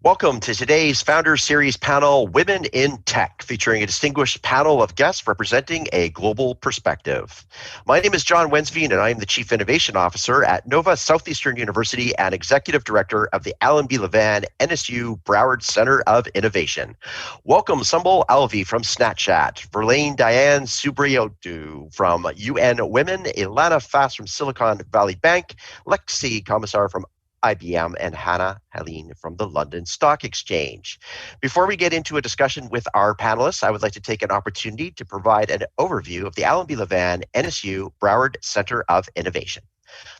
Welcome to today's Founders Series panel, Women in Tech, featuring a distinguished panel of guests representing a global perspective. My name is John Wensveen, and I am the Chief Innovation Officer at Nova Southeastern University and Executive Director of the Alan B. Levan NSU Broward Center of Innovation. Welcome Sumbul Alvi from Snapchat, Verlaine-Diane Soobroydoo from UN Women, Ilana Fass from Silicon Valley Bank, Lexie Komisar from IBM, and Hanna, Helin from the London Stock Exchange. Before we get into a discussion with our panelists, I would like to take an opportunity to provide an overview of the Alan B. Levan NSU Broward Center of Innovation.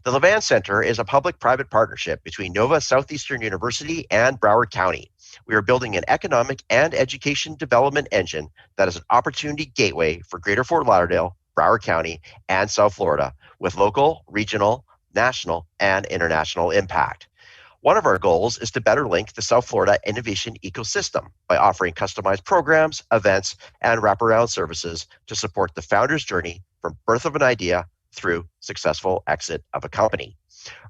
The Levan Center is a public-private partnership between Nova Southeastern University and Broward County. We are building an economic and education development engine that is an opportunity gateway for Greater Fort Lauderdale, Broward County, and South Florida with local, regional, national, and international impact. One of our goals is to better link the South Florida innovation ecosystem by offering customized programs, events, and wraparound services to support the founder's journey from birth of an idea through successful exit of a company.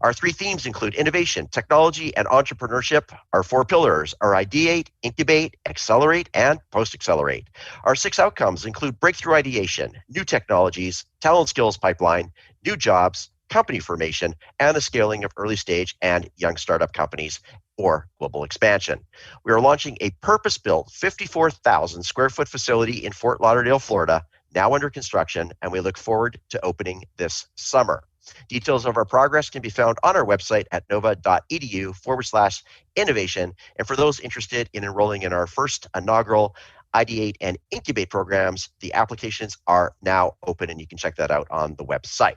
Our three themes include innovation, technology, and entrepreneurship. Our four pillars are ideate, incubate, accelerate, and post-accelerate. Our six outcomes include breakthrough ideation, new technologies, talent skills pipeline, new jobs, company formation, and the scaling of early stage and young startup companies or global expansion. We are launching a purpose-built 54,000 square foot facility in Fort Lauderdale, Florida, now under construction, and we look forward to opening this summer. Details of our progress can be found on our website at nova.edu/innovation. And for those interested in enrolling in our first inaugural Ideate and Incubate programs, the applications are now open, and you can check that out on the website.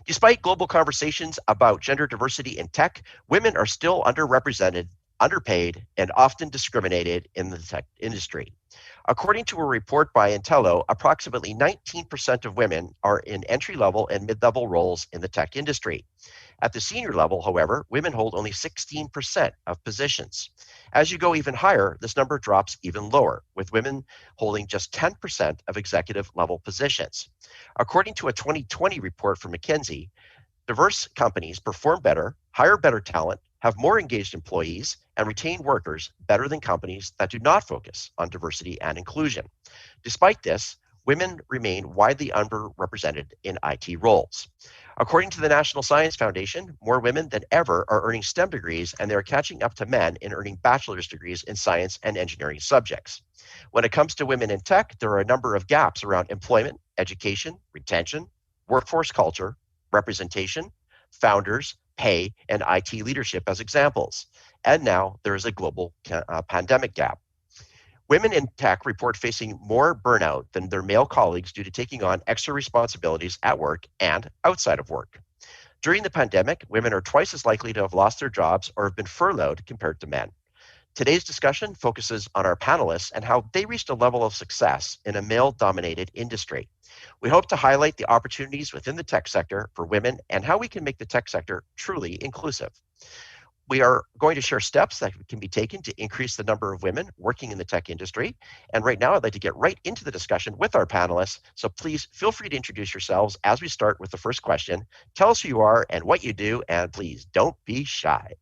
Despite global conversations about gender diversity in tech, women are still underrepresented, underpaid, and often discriminated in the tech industry. According to a report by Intello, approximately 19% of women are in entry-level and mid-level roles in the tech industry. At the senior level, however, women hold only 16% of positions. As you go even higher, this number drops even lower, with women holding just 10% of executive level positions. According to a 2020 report from McKinsey, diverse companies perform better, hire better talent, have more engaged employees, and retain workers better than companies that do not focus on diversity and inclusion. Despite this, women remain widely underrepresented in IT roles. According to the National Science Foundation, more women than ever are earning STEM degrees, and they are catching up to men in earning bachelor's degrees in science and engineering subjects. When it comes to women in tech, there are a number of gaps around employment, education, retention, workforce culture, representation, founders, pay, and IT leadership as examples. And now there is a global pandemic gap. Women in tech report facing more burnout than their male colleagues due to taking on extra responsibilities at work and outside of work. During the pandemic, women are twice as likely to have lost their jobs or have been furloughed compared to men. Today's discussion focuses on our panelists and how they reached a level of success in a male-dominated industry. We hope to highlight the opportunities within the tech sector for women and how we can make the tech sector truly inclusive. We are going to share steps that can be taken to increase the number of women working in the tech industry. And right now, I'd like to get right into the discussion with our panelists. So please feel free to introduce yourselves as we start with the first question. Tell us who you are and what you do, and please don't be shy.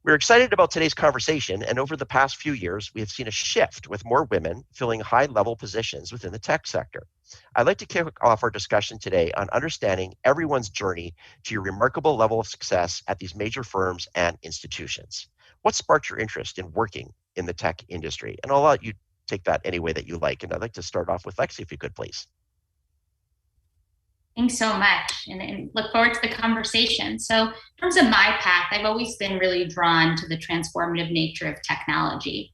We're excited about today's conversation, and over the past few years, we have seen a shift with more women filling high-level positions within the tech sector. I'd like to kick off our discussion today on understanding everyone's journey to your remarkable level of success at these major firms and institutions. What sparked your interest in working in the tech industry? And I'll let you take that any way that you like. And I'd like to start off with Lexie, if you could, please. Thanks so much, and look forward to the conversation. So in terms of my path, I've always been really drawn to the transformative nature of technology.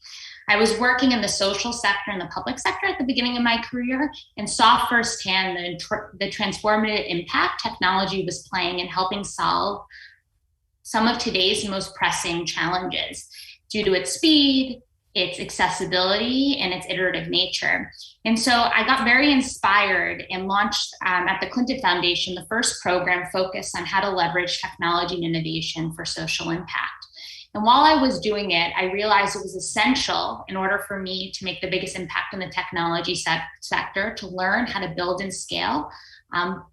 I was working in the social sector and the public sector at the beginning of my career and saw firsthand the transformative impact technology was playing in helping solve some of today's most pressing challenges due to its speed, its accessibility, and its iterative nature. And so I got very inspired and launched at the Clinton Foundation the first program focused on how to leverage technology and innovation for social impact. And while I was doing it, I realized it was essential in order for me to make the biggest impact in the technology sector to learn how to build and scale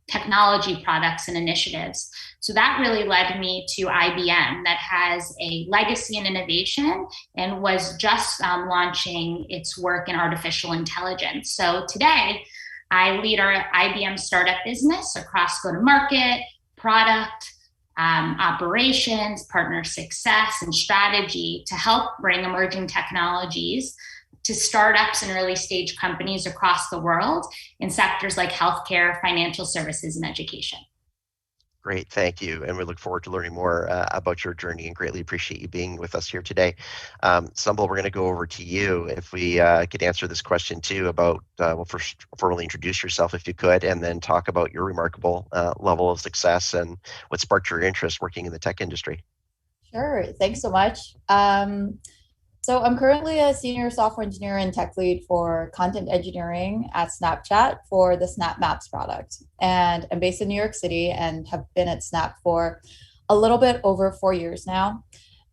technology products and initiatives. So that really led me to IBM, that has a legacy in innovation and was just launching its work in artificial intelligence. So today, I lead our IBM startup business across go-to-market, product, operations, partner success, and strategy to help bring emerging technologies to startups and early stage companies across the world in sectors like healthcare, financial services, and education. Great, thank you. And we look forward to learning more about your journey and greatly appreciate you being with us here today. Sumbul, we're going to go over to you if we could answer this question too about, well, first formally introduce yourself if you could, and then talk about your remarkable level of success and what sparked your interest working in the tech industry. Sure, thanks so much. So I'm currently a senior software engineer and tech lead for content engineering at Snapchat for the Snap Maps product. And I'm based in New York City and have been at Snap for a little bit over 4 years now.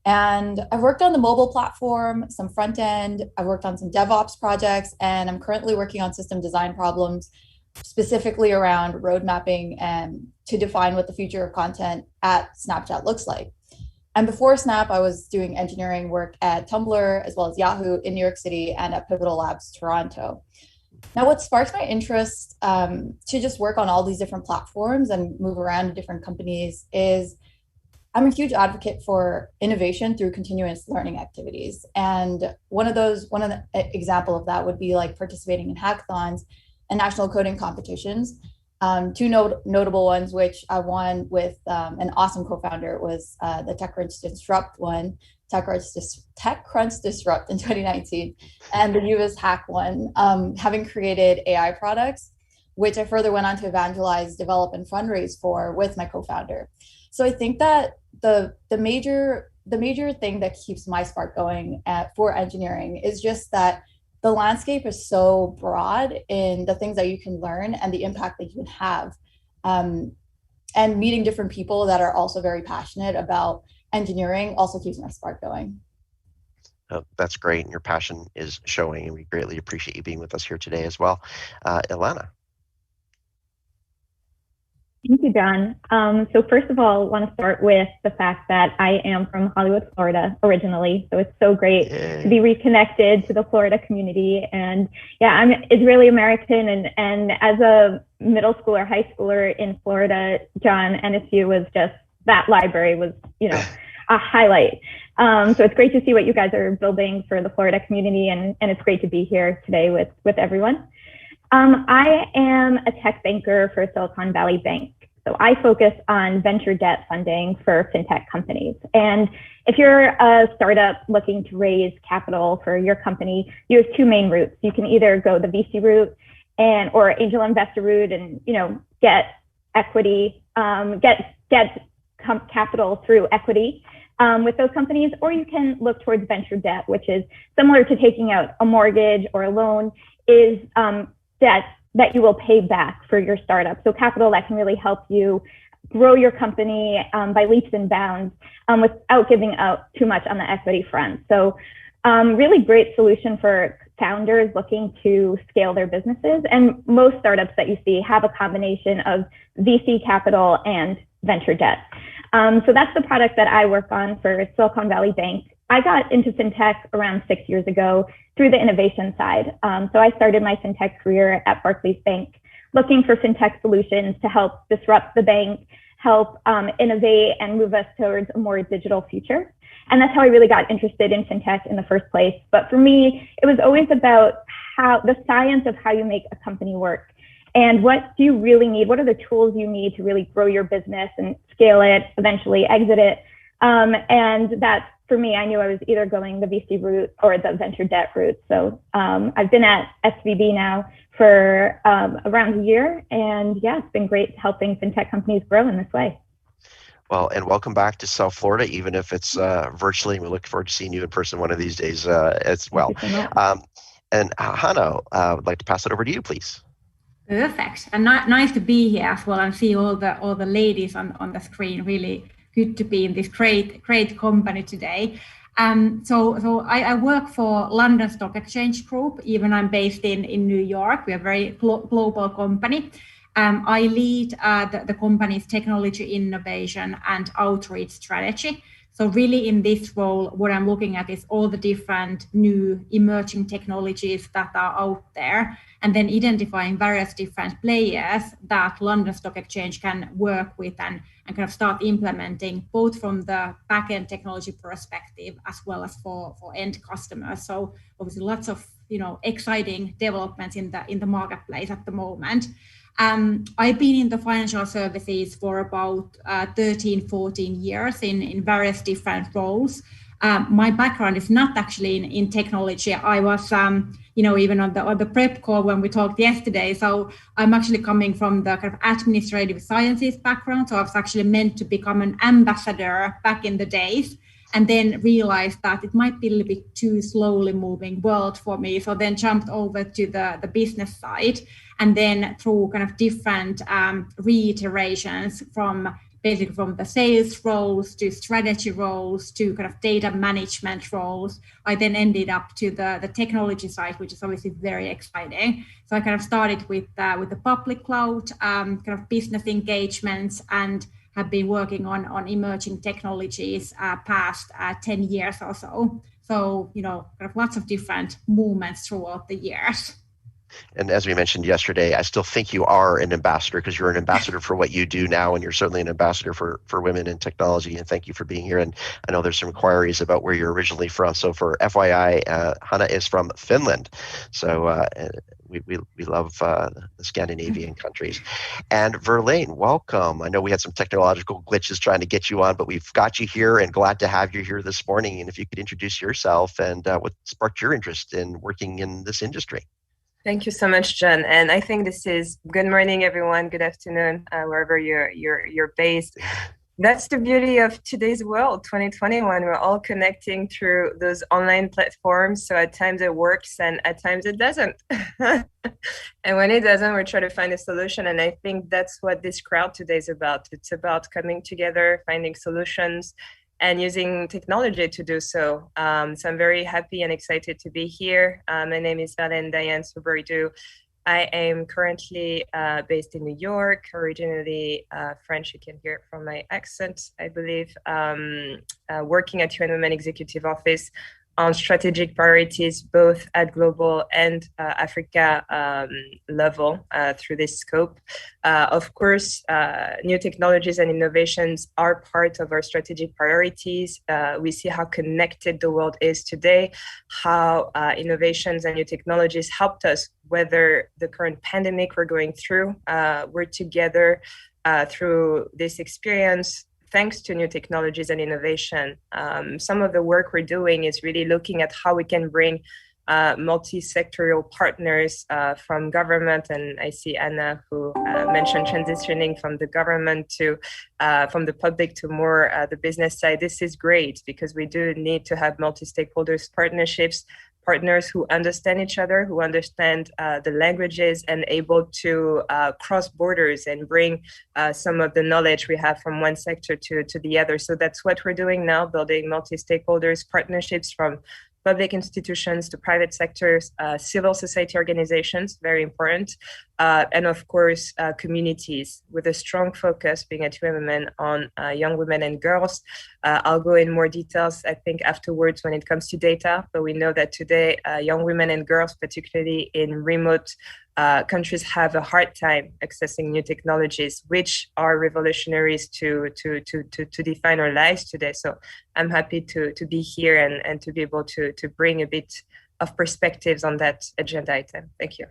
And I've worked on the mobile platform, some front end, I've worked on some DevOps projects, and I'm currently working on system design problems, specifically around road mapping and to define what the future of content at Snapchat looks like. And before Snap, I was doing engineering work at Tumblr, as well as Yahoo in New York City and at Pivotal Labs, Toronto. Now, what sparked my interest to just work on all these different platforms and move around to different companies is I'm a huge advocate for innovation through continuous learning activities. And one of the example of that would be like participating in hackathons and national coding competitions. Two notable ones, which I won with an awesome co-founder, was the TechCrunch Disrupt one, TechCrunch Disrupt in 2019, and the US Hack one, having created AI products, which I further went on to evangelize, develop, and fundraise for with my co-founder. So I think that the major thing that keeps my spark going for engineering is just that the landscape is so broad in the things that you can learn and the impact that you can have. And meeting different people that are also very passionate about engineering also keeps my spark going. Oh, that's great. And your passion is showing, and we greatly appreciate you being with us here today as well. Ilana. Thank you, John. So first of all, I want to start with the fact that I am from Hollywood, Florida originally. So it's so great to be reconnected to the Florida community. And yeah, I'm Israeli American, and as a middle schooler, high schooler in Florida, John, NSU was just, that library was, a highlight. So it's great to see what you guys are building for the Florida community, and it's great to be here today with everyone. I am a tech banker for Silicon Valley Bank. So I focus on venture debt funding for fintech companies. And if you're a startup looking to raise capital for your company, you have two main routes. You can either go the VC route or angel investor route and get equity, get capital through equity with those companies, or you can look towards venture debt, which is similar to taking out a mortgage or a loan, is debt that you will pay back for your startup. So capital that can really help you grow your company by leaps and bounds without giving out too much on the equity front. So really great solution for founders looking to scale their businesses. And most startups that you see have a combination of VC capital and venture debt. So that's the product that I work on for Silicon Valley Bank. I got into fintech around 6 years ago through the innovation side. So I started my fintech career at Barclays Bank, looking for fintech solutions to help disrupt the bank, help innovate and move us towards a more digital future. And that's how I really got interested in fintech in the first place. But for me, it was always about the science of how you make a company work. And what do you really need? What are the tools you need to really grow your business and scale it, eventually exit it? And that, for me, I knew I was either going the VC route or the venture debt route. So I've been at SVB now for around a year. And yeah, it's been great helping fintech companies grow in this way. Well, and welcome back to South Florida, even if it's virtually. We look forward to seeing you in person one of these days as well. And Hanna, I would like to pass it over to you, please. Perfect, and nice to be here as well and see all the ladies on the screen. Really good to be in this great company today. So I work for London Stock Exchange Group, even I'm based in New York. We are a very global company. I lead the company's technology innovation and outreach strategy. So really in this role, what I'm looking at is all the different new emerging technologies that are out there, and then identifying various different players that London Stock Exchange can work with and kind of start implementing, both from the back-end technology perspective as well as for end customers. So obviously lots of exciting developments in the marketplace at the moment. I've been in the financial services for about 13, 14 years in various different roles. My background is not actually in technology. I was, even on the prep call when we talked yesterday. So I'm actually coming from the kind of administrative sciences background. So I was actually meant to become an ambassador back in the days, and then realized that it might be a little bit too slowly moving world for me. So then jumped over to the business side, and then through kind of different reiterations from the sales roles to strategy roles to kind of data management roles, I then ended up to the technology side, which is obviously very exciting. So I kind of started with the public cloud, kind of business engagements, and have been working on emerging technologies past 10 years or so. So, kind of lots of different movements throughout the years. And as we mentioned yesterday, I still think you are an ambassador, because you're an ambassador for what you do now, and you're certainly an ambassador for women in technology. And thank you for being here. And I know there's some inquiries about where you're originally from. So for FYI, Hanna is from Finland. So we love the Scandinavian countries. And Verlaine, welcome. I know we had some technological glitches trying to get you on, but we've got you here and glad to have you here this morning. And if you could introduce yourself and what sparked your interest in working in this industry. Thank you so much, John. And I think this is good morning, everyone. Good afternoon, wherever you're based. That's the beauty of today's world, 2021. We're all connecting through those online platforms. So at times it works and at times it doesn't. And when it doesn't, we try to find a solution. And I think that's what this crowd today is about. It's about coming together, finding solutions, and using technology to do so. So I'm very happy and excited to be here. My name is Verlaine-Diane Surburido. I am currently based in New York, originally French. You can hear it from my accent, I believe. Working at UN Women Executive Office on strategic priorities, both at global and Africa level through this scope. Of course, new technologies and innovations are part of our strategic priorities. We see how connected the world is today, how innovations and new technologies helped us weather the current pandemic we're going through. We're together through this experience, thanks to new technologies and innovation. Some of the work we're doing is really looking at how we can bring multi-sectorial partners from government, and I see Hanna who mentioned transitioning from the government to from the public to more the business side. This is great because we do need to have multi-stakeholders partnerships, partners who understand each other, who understand the languages and able to cross borders and bring some of the knowledge we have from one sector to the other. So that's what we're doing now, building multi-stakeholders partnerships from public institutions to private sectors, civil society organizations, very important, and of course, communities with a strong focus being at UN Women on young women and girls. I'll go in more details, I think, afterwards when it comes to data, but we know that today, young women and girls, particularly in remote countries, have a hard time accessing new technologies, which are revolutionaries to define our lives today. So I'm happy to be here and to be able to bring a bit of perspectives on that agenda item. Thank you.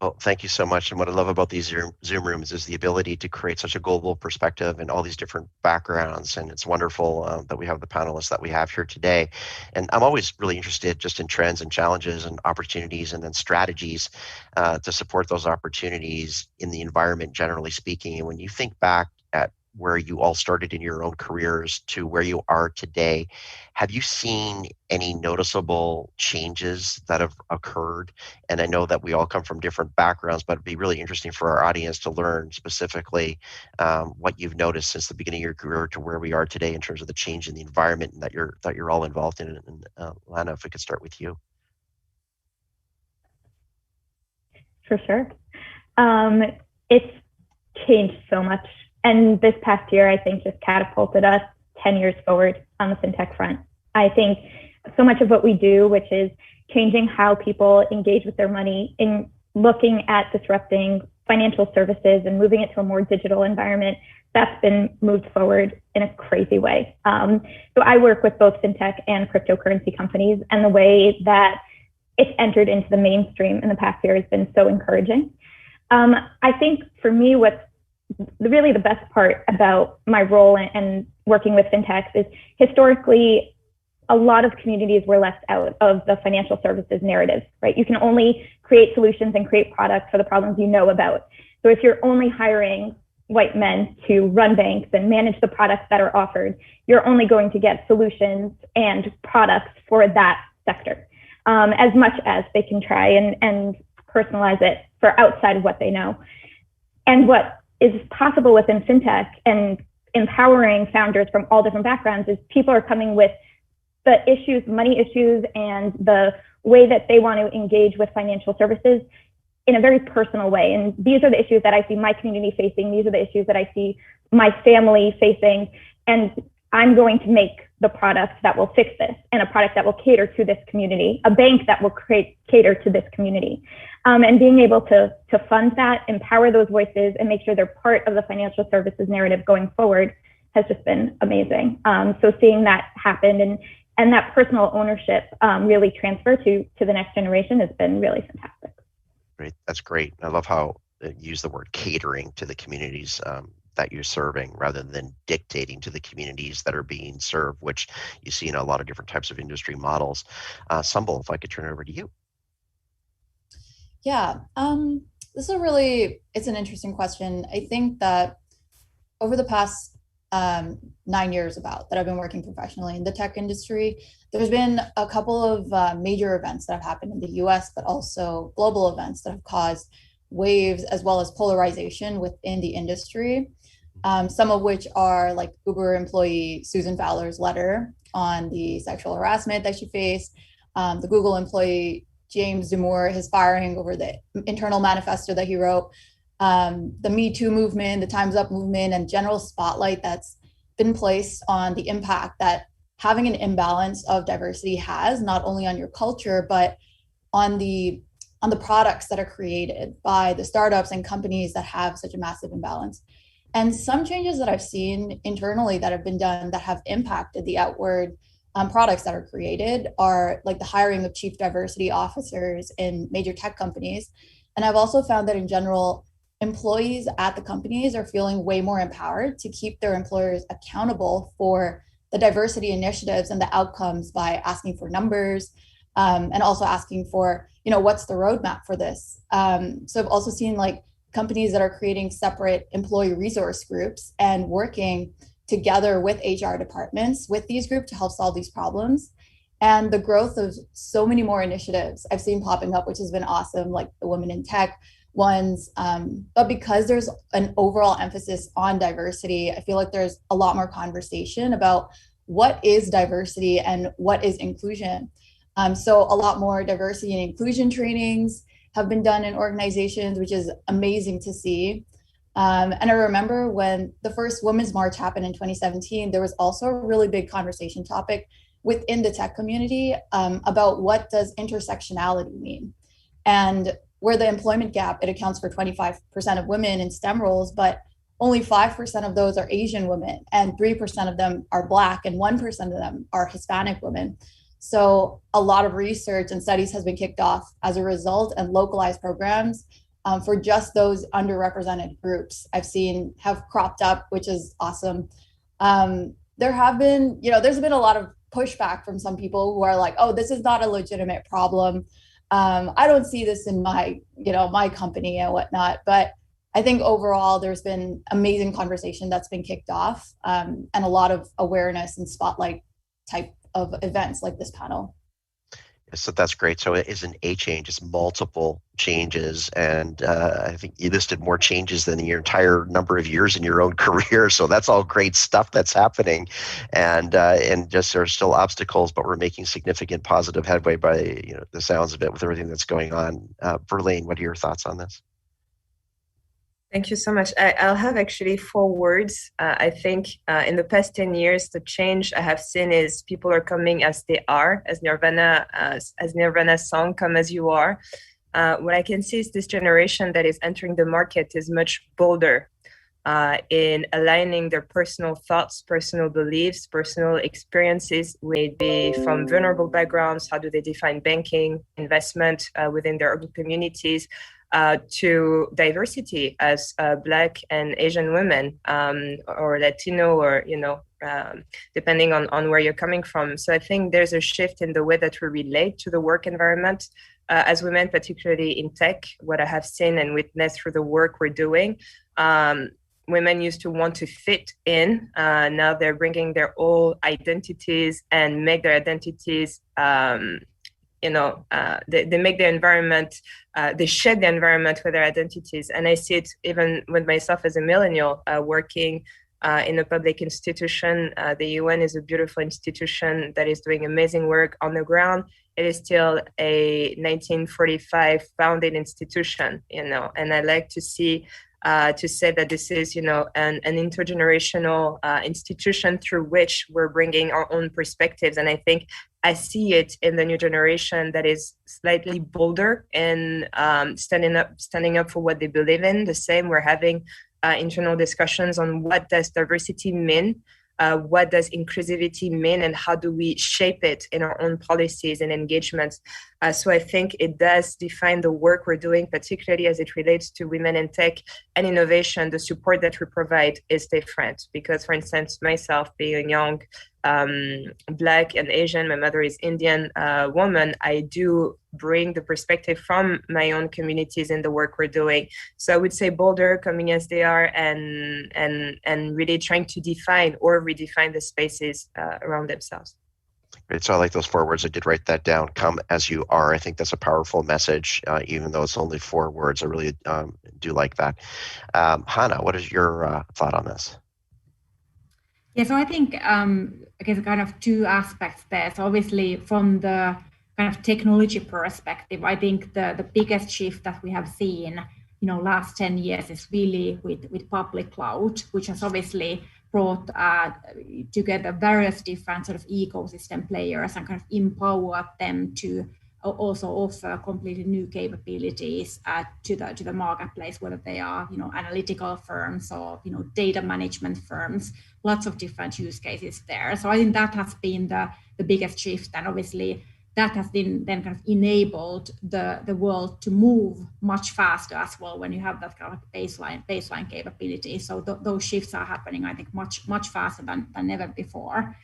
Well, thank you so much. And what I love about these Zoom rooms is the ability to create such a global perspective and all these different backgrounds. And it's wonderful that we have the panelists that we have here today. And I'm always really interested just in trends and challenges and opportunities and then strategies to support those opportunities in the environment, generally speaking. And when you think back at where you all started in your own careers to where you are today, have you seen any noticeable changes that have occurred? And I know that we all come from different backgrounds, but it'd be really interesting for our audience to learn specifically what you've noticed since the beginning of your career to where we are today in terms of the change in the environment that you're all involved in. And Ilana, if we could start with you. For sure. It's changed so much. And this past year, I think, just catapulted us 10 years forward on the fintech front. I think so much of what we do, which is changing how people engage with their money, in looking at disrupting financial services and moving it to a more digital environment, that's been moved forward in a crazy way. So I work with both fintech and cryptocurrency companies, and the way that it's entered into the mainstream in the past year has been so encouraging. I think for me, what's really the best part about my role and working with fintechs is historically, a lot of communities were left out of the financial services narrative, right? You can only create solutions and create products for the problems you know about. So if you're only hiring white men to run banks and manage the products that are offered, you're only going to get solutions and products for that sector, as much as they can try and personalize it for outside of what they know. And what is possible within fintech and empowering founders from all different backgrounds is people are coming with the issues, money issues, and the way that they want to engage with financial services in a very personal way. And these are the issues that I see my community facing. These are the issues that I see my family facing. And I'm going to make the product that will fix this, and a product that will cater to this community, a bank that will cater to this community. And being able to fund that, empower those voices, and make sure they're part of the financial services narrative going forward has just been amazing. So seeing that happen and that personal ownership really transfer to the next generation has been really fantastic. Great, that's great. I love how you use the word catering to the communities that you're serving, rather than dictating to the communities that are being served, which you see in a lot of different types of industry models. Sumbul, if I could turn it over to you. Yeah, this is it's an interesting question. I think that over the past 9 years that I've been working professionally in the tech industry, there's been a couple of major events that have happened in the US, but also global events that have caused waves as well as polarization within the industry. Some of which are like Uber employee Susan Fowler's letter on the sexual harassment that she faced, the Google employee James Damore, his firing over the internal manifesto that he wrote, the Me Too movement, the Time's Up movement, and general spotlight that's been placed on the impact that having an imbalance of diversity has, not only on your culture, but on the products that are created by the startups and companies that have such a massive imbalance. And some changes that I've seen internally that have been done that have impacted the outward products that are created are like the hiring of chief diversity officers in major tech companies. And I've also found that in general, employees at the companies are feeling way more empowered to keep their employers accountable for the diversity initiatives and the outcomes by asking for numbers, and also asking for, what's the roadmap for this? So I've also seen like companies that are creating separate employee resource groups and working together with HR departments with these groups to help solve these problems. And the growth of so many more initiatives I've seen popping up, which has been awesome, like the Women in Tech ones. But because there's an overall emphasis on diversity, I feel like there's a lot more conversation about what is diversity and what is inclusion. So a lot more diversity and inclusion trainings have been done in organizations, which is amazing to see. And I remember when the first Women's March happened in 2017, there was also a really big conversation topic within the tech community about what does intersectionality mean? And where the employment gap, it accounts for 25% of women in STEM roles, but only 5% of those are Asian women, and 3% of them are Black, and 1% of them are Hispanic women. So a lot of research and studies has been kicked off as a result, and localized programs for just those underrepresented groups I've seen have cropped up, which is awesome. There have been, there's been a lot of pushback from some people who are like, oh, this is not a legitimate problem. I don't see this in my, my company and whatnot. But I think overall, there's been amazing conversation that's been kicked off, and a lot of awareness and spotlight type of events like this panel. So that's great. So it isn't a change, it's multiple changes. And I think you listed more changes than your entire number of years in your own career. So that's all great stuff that's happening. And just there are still obstacles, but we're making significant positive headway by the sounds of it with everything that's going on. Verlaine, what are your thoughts on this? Thank you so much. I'll have actually 4 words. I think in the past 10 years, the change I have seen is people are coming as they are, as Nirvana's song, "Come As You Are." What I can see is this generation that is entering the market is much bolder in aligning their personal thoughts, personal beliefs, personal experiences, maybe from vulnerable backgrounds. How do they define banking, investment within their own communities? To diversity as Black and Asian women or Latino, or depending on where you're coming from. So I think there's a shift in the way that we relate to the work environment as women, particularly in tech. What I have seen and witnessed through the work we're doing, women used to want to fit in. Now they're bringing their own identities and make their identities they make the environment, they shed the environment with their identities. And I see it even with myself as a millennial working in a public institution. The UN is a beautiful institution that is doing amazing work on the ground. It is still a 1945 founded institution, and I like to see to say that this is, an intergenerational institution through which we're bringing our own perspectives. And I think I see it in the new generation that is slightly bolder and standing up for what they believe in. The same, we're having internal discussions on what does diversity mean, what does inclusivity mean, and how do we shape it in our own policies and engagements. So I think it does define the work we're doing, particularly as it relates to women in tech and innovation. The support that we provide is different because, for instance, myself being a young Black and Asian, my mother is Indian woman, I do bring the perspective from my own communities in the work we're doing. So I would say bolder, coming as they are, and really trying to define or redefine the spaces around themselves. Great. So I like those 4 words. I did write that down. Come as you are. I think that's a powerful message, even though it's only 4 words. I really do like that. Hanna, what is your thought on this? Yeah, so I think, I guess kind of 2 aspects there. So obviously from the kind of technology perspective, I think the biggest shift that we have seen, last 10 years is really with public cloud, which has obviously brought together various different sort of ecosystem players and kind of empowered them to also offer completely new capabilities to the marketplace, whether they are analytical firms or data management firms. Lots of different use cases there. So I think that has been the biggest shift, and obviously that has then kind of enabled the world to move much faster as well when you have that kind of baseline capability. So those shifts are happening, I think, much faster than ever before.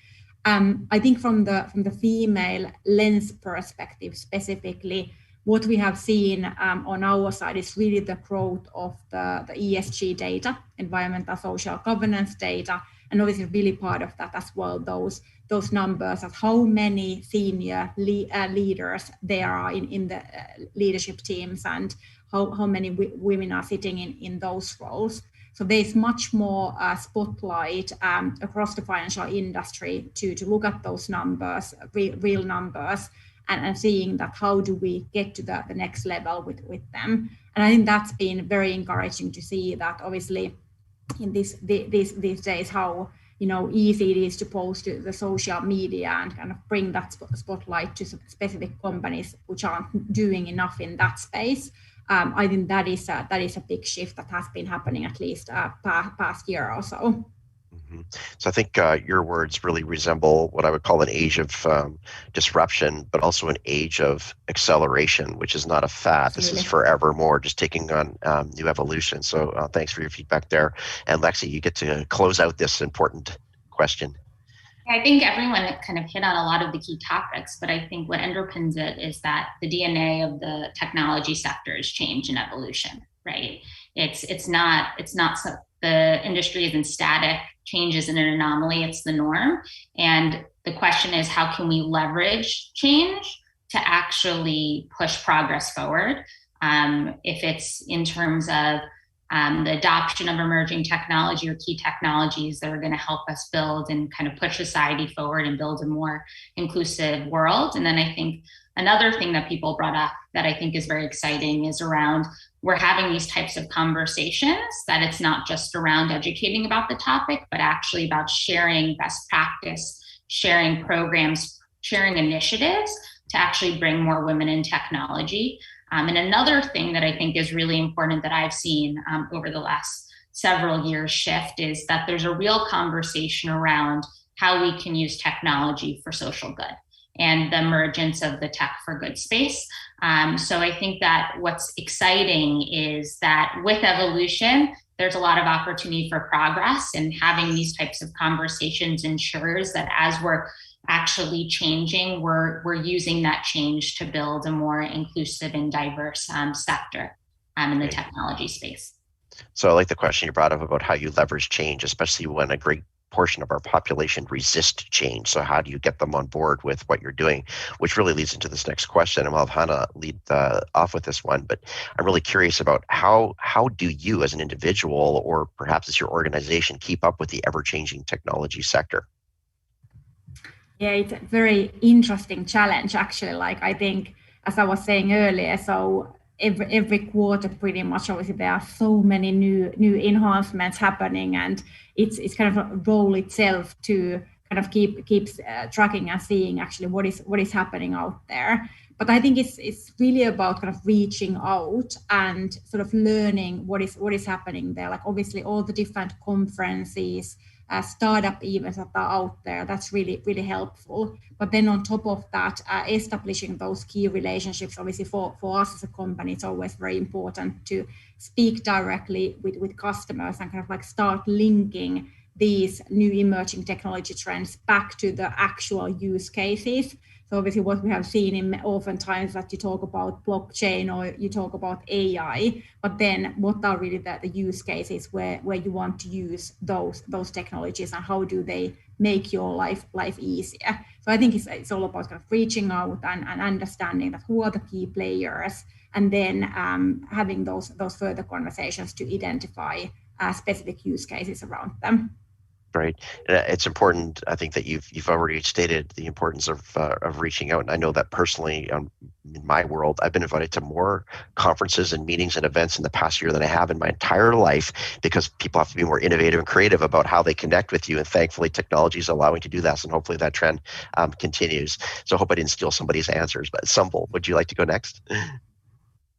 I think from the female lens perspective specifically, what we have seen on our side is really the growth of the ESG data, environmental social governance data, and obviously really part of that as well, those numbers of how many senior leaders there are in the leadership teams and how many women are sitting in those roles. So there's much more spotlight across the financial industry to look at those numbers, real numbers, and seeing that how do we get to the next level with them. And I think that's been very encouraging to see that obviously in these days how easy it is to post to the social media and kind of bring that spotlight to specific companies which aren't doing enough in that space. I think that is a big shift that has been happening at least past year or so. Mm-hmm. So I think your words really resemble what I would call an age of disruption, but also an age of acceleration, which is not a fad. Absolutely. This is forevermore, just taking on new evolution. So thanks for your feedback there. And Lexie, you get to close out this important question. I think everyone kind of hit on a lot of the key topics, but I think what underpins it is that the DNA of the technology sector is change and evolution, right? It's not so, the industry isn't static. Change isn't an anomaly, it's the norm. And the question is, how can we leverage change to actually push progress forward? If it's in terms of the adoption of emerging technology or key technologies that are going to help us build and kind of push society forward and build a more inclusive world. And then I think another thing that people brought up that I think is very exciting is around we're having these types of conversations, that it's not just around educating about the topic, but actually about sharing best practice, sharing programs, sharing initiatives to actually bring more women in technology. And another thing that I think is really important that I've seen over the last several years shift is that there's a real conversation around how we can use technology for social good and the emergence of the tech for good space. So I think that what's exciting is that with evolution, there's a lot of opportunity for progress, and having these types of conversations ensures that as we're actually changing, we're using that change to build a more inclusive and diverse sector in the technology space. So I like the question you brought up about how you leverage change, especially when a great portion of our population resist change. So how do you get them on board with what you're doing? Which really leads into this next question, and we'll have Hanna lead off with this one. But I'm really curious about how do you as an individual, or perhaps as your organization, keep up with the ever-changing technology sector? Yeah, it's a very interesting challenge, actually. Like, I think, as I was saying earlier, so every quarter pretty much, obviously there are so many new enhancements happening, and it's kind of a role itself to kind of keep tracking and seeing actually what is happening out there. But I think it's really about kind of reaching out and sort of learning what is happening there. Like, obviously all the different conferences, startup events that are out there, that's really, really helpful. But then on top of that, establishing those key relationships, obviously for us as a company, it's always very important to speak directly with customers and kind of like start linking these new emerging technology trends back to the actual use cases. So obviously what we have seen in oftentimes that you talk about blockchain or you talk about AI, but then what are really the use cases where you want to use those technologies, and how do they make your life easier? So I think it's all about kind of reaching out and understanding that who are the key players, and then having those further conversations to identify specific use cases around them. Right. It's important, I think, that you've already stated the importance of reaching out. And I know that personally, in my world, I've been invited to more conferences and meetings and events in the past year than I have in my entire life, because people have to be more innovative and creative about how they connect with you. And thankfully, technology is allowing to do that. And hopefully that trend continues. So I hope I didn't steal somebody's answers. But Sumbul, would you like to go next?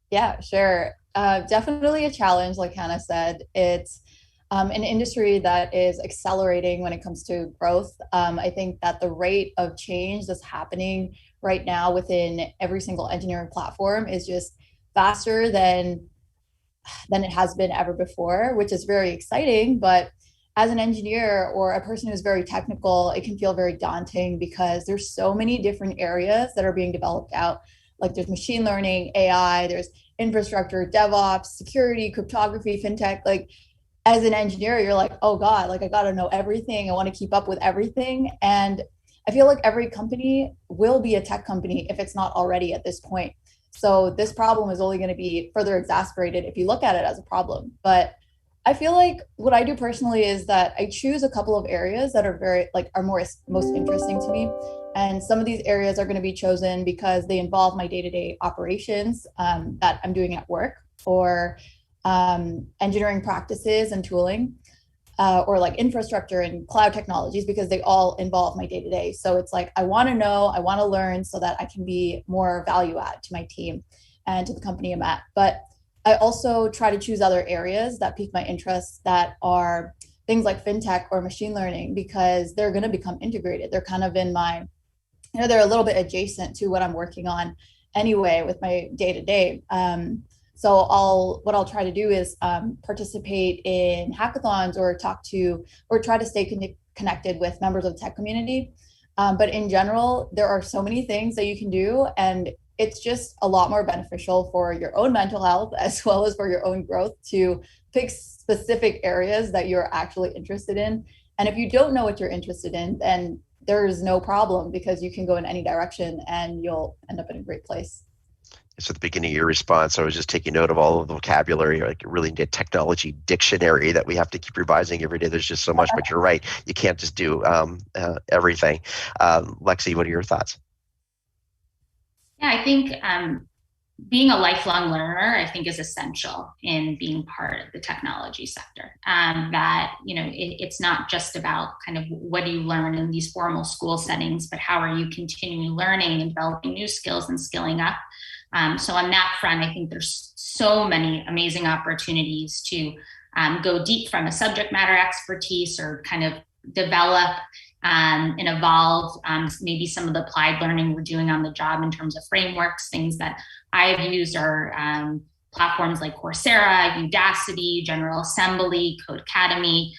Yeah, sure. Definitely a challenge, like Hanna said. It's an industry that is accelerating when it comes to growth. I think that the rate of change that's happening right now within every single engineering platform is just faster than it has been ever before, which is very exciting. But as an engineer or a person who's very technical, it can feel very daunting because there's so many different areas that are being developed out. Like, there's machine learning, AI, there's infrastructure, DevOps, security, cryptography, fintech. Like, as an engineer, you're like, oh God, like I got to know everything. I want to keep up with everything. And I feel like every company will be a tech company if it's not already at this point. So this problem is only going to be further exacerbated if you look at it as a problem. But I feel like what I do personally is that I choose a couple of areas that are most interesting to me. And some of these areas are going to be chosen because they involve my day-to-day operations that I'm doing at work, or engineering practices and tooling, or like infrastructure and cloud technologies, because they all involve my day-to-day. So it's like, I want to know, I want to learn so that I can be more value add to my team and to the company I'm at. But I also try to choose other areas that pique my interest, that are things like fintech or machine learning, because they're going to become integrated. They're kind of in my, they're a little bit adjacent to what I'm working on anyway with my day-to-day. So what I'll try to do is participate in hackathons or try to stay connected with members of the tech community. But in general, there are so many things that you can do, and it's just a lot more beneficial for your own mental health as well as for your own growth to pick specific areas that you're actually interested in. And if you don't know what you're interested in, then there's no problem, because you can go in any direction and you'll end up in a great place. So at the beginning of your response, I was just taking note of all of the vocabulary, like really need a technology dictionary that we have to keep revising every day. There's just so much, but you're right. You can't just do everything. Lexie, what are your thoughts? Yeah, I think being a lifelong learner, I think, is essential in being part of the technology sector. That, it's not just about kind of what do you learn in these formal school settings, but how are you continuing learning and developing new skills and skilling up. So on that front, I think there's so many amazing opportunities to go deep from a subject matter expertise or kind of develop and evolve maybe some of the applied learning we're doing on the job in terms of frameworks. Things that I've used are platforms like Coursera, Udacity, General Assembly, Codecademy.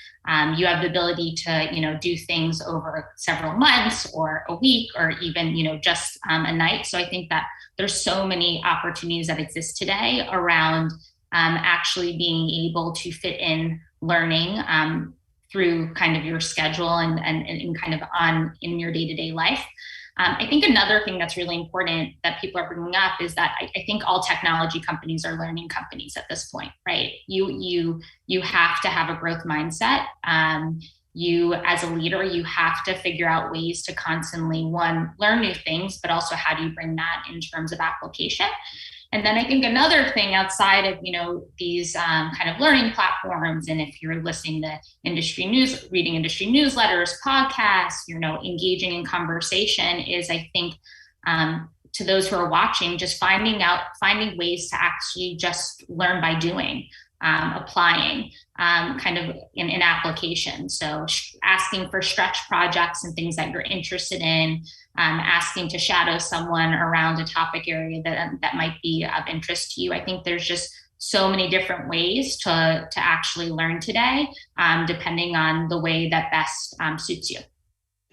You have the ability to, do things over several months or a week or even, just a night. So I think that there's so many opportunities that exist today around actually being able to fit in learning through kind of your schedule and kind of in your day-to-day life. I think another thing that's really important that people are bringing up is that I think all technology companies are learning companies at this point, right? You have to have a growth mindset. You, as a leader, you have to figure out ways to constantly, one, learn new things, but also how do you bring that in terms of application? And then I think another thing outside of, these kind of learning platforms, and if you're listening to industry news, reading industry newsletters, podcasts, engaging in conversation, is I think to those who are watching, just finding ways to actually just learn by doing, applying kind of in application. So asking for stretch projects and things that you're interested in, asking to shadow someone around a topic area that might be of interest to you. I think there's just so many different ways to actually learn today, depending on the way that best suits you.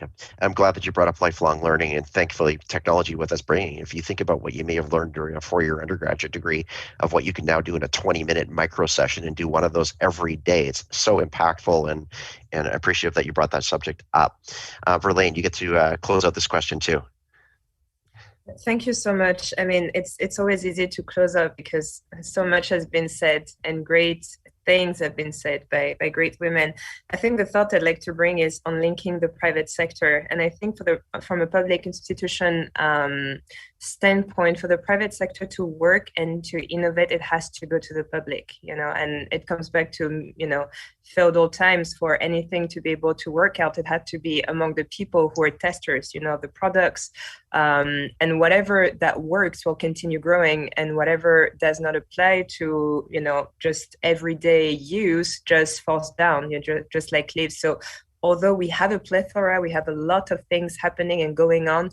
Yeah. I'm glad that you brought up lifelong learning, and thankfully technology with us bringing. If you think about what you may have learned during a 4-year undergraduate degree of what you can now do in a 20-minute micro session and do one of those every day, it's so impactful, and I appreciate that you brought that subject up. Verlaine, you get to close out this question too. Thank you so much. I mean, it's always easy to close up because so much has been said and great things have been said by great women. I think the thought I'd like to bring is on linking the private sector. And I think from a public institution standpoint, for the private sector to work and to innovate, it has to go to the public, and it comes back to, feudal times. For anything to be able to work out, it had to be among the people who are testers, the products, and whatever that works will continue growing, and whatever does not apply to, just everyday use just falls down, just like leaves. So although we have a plethora, we have a lot of things happening and going on,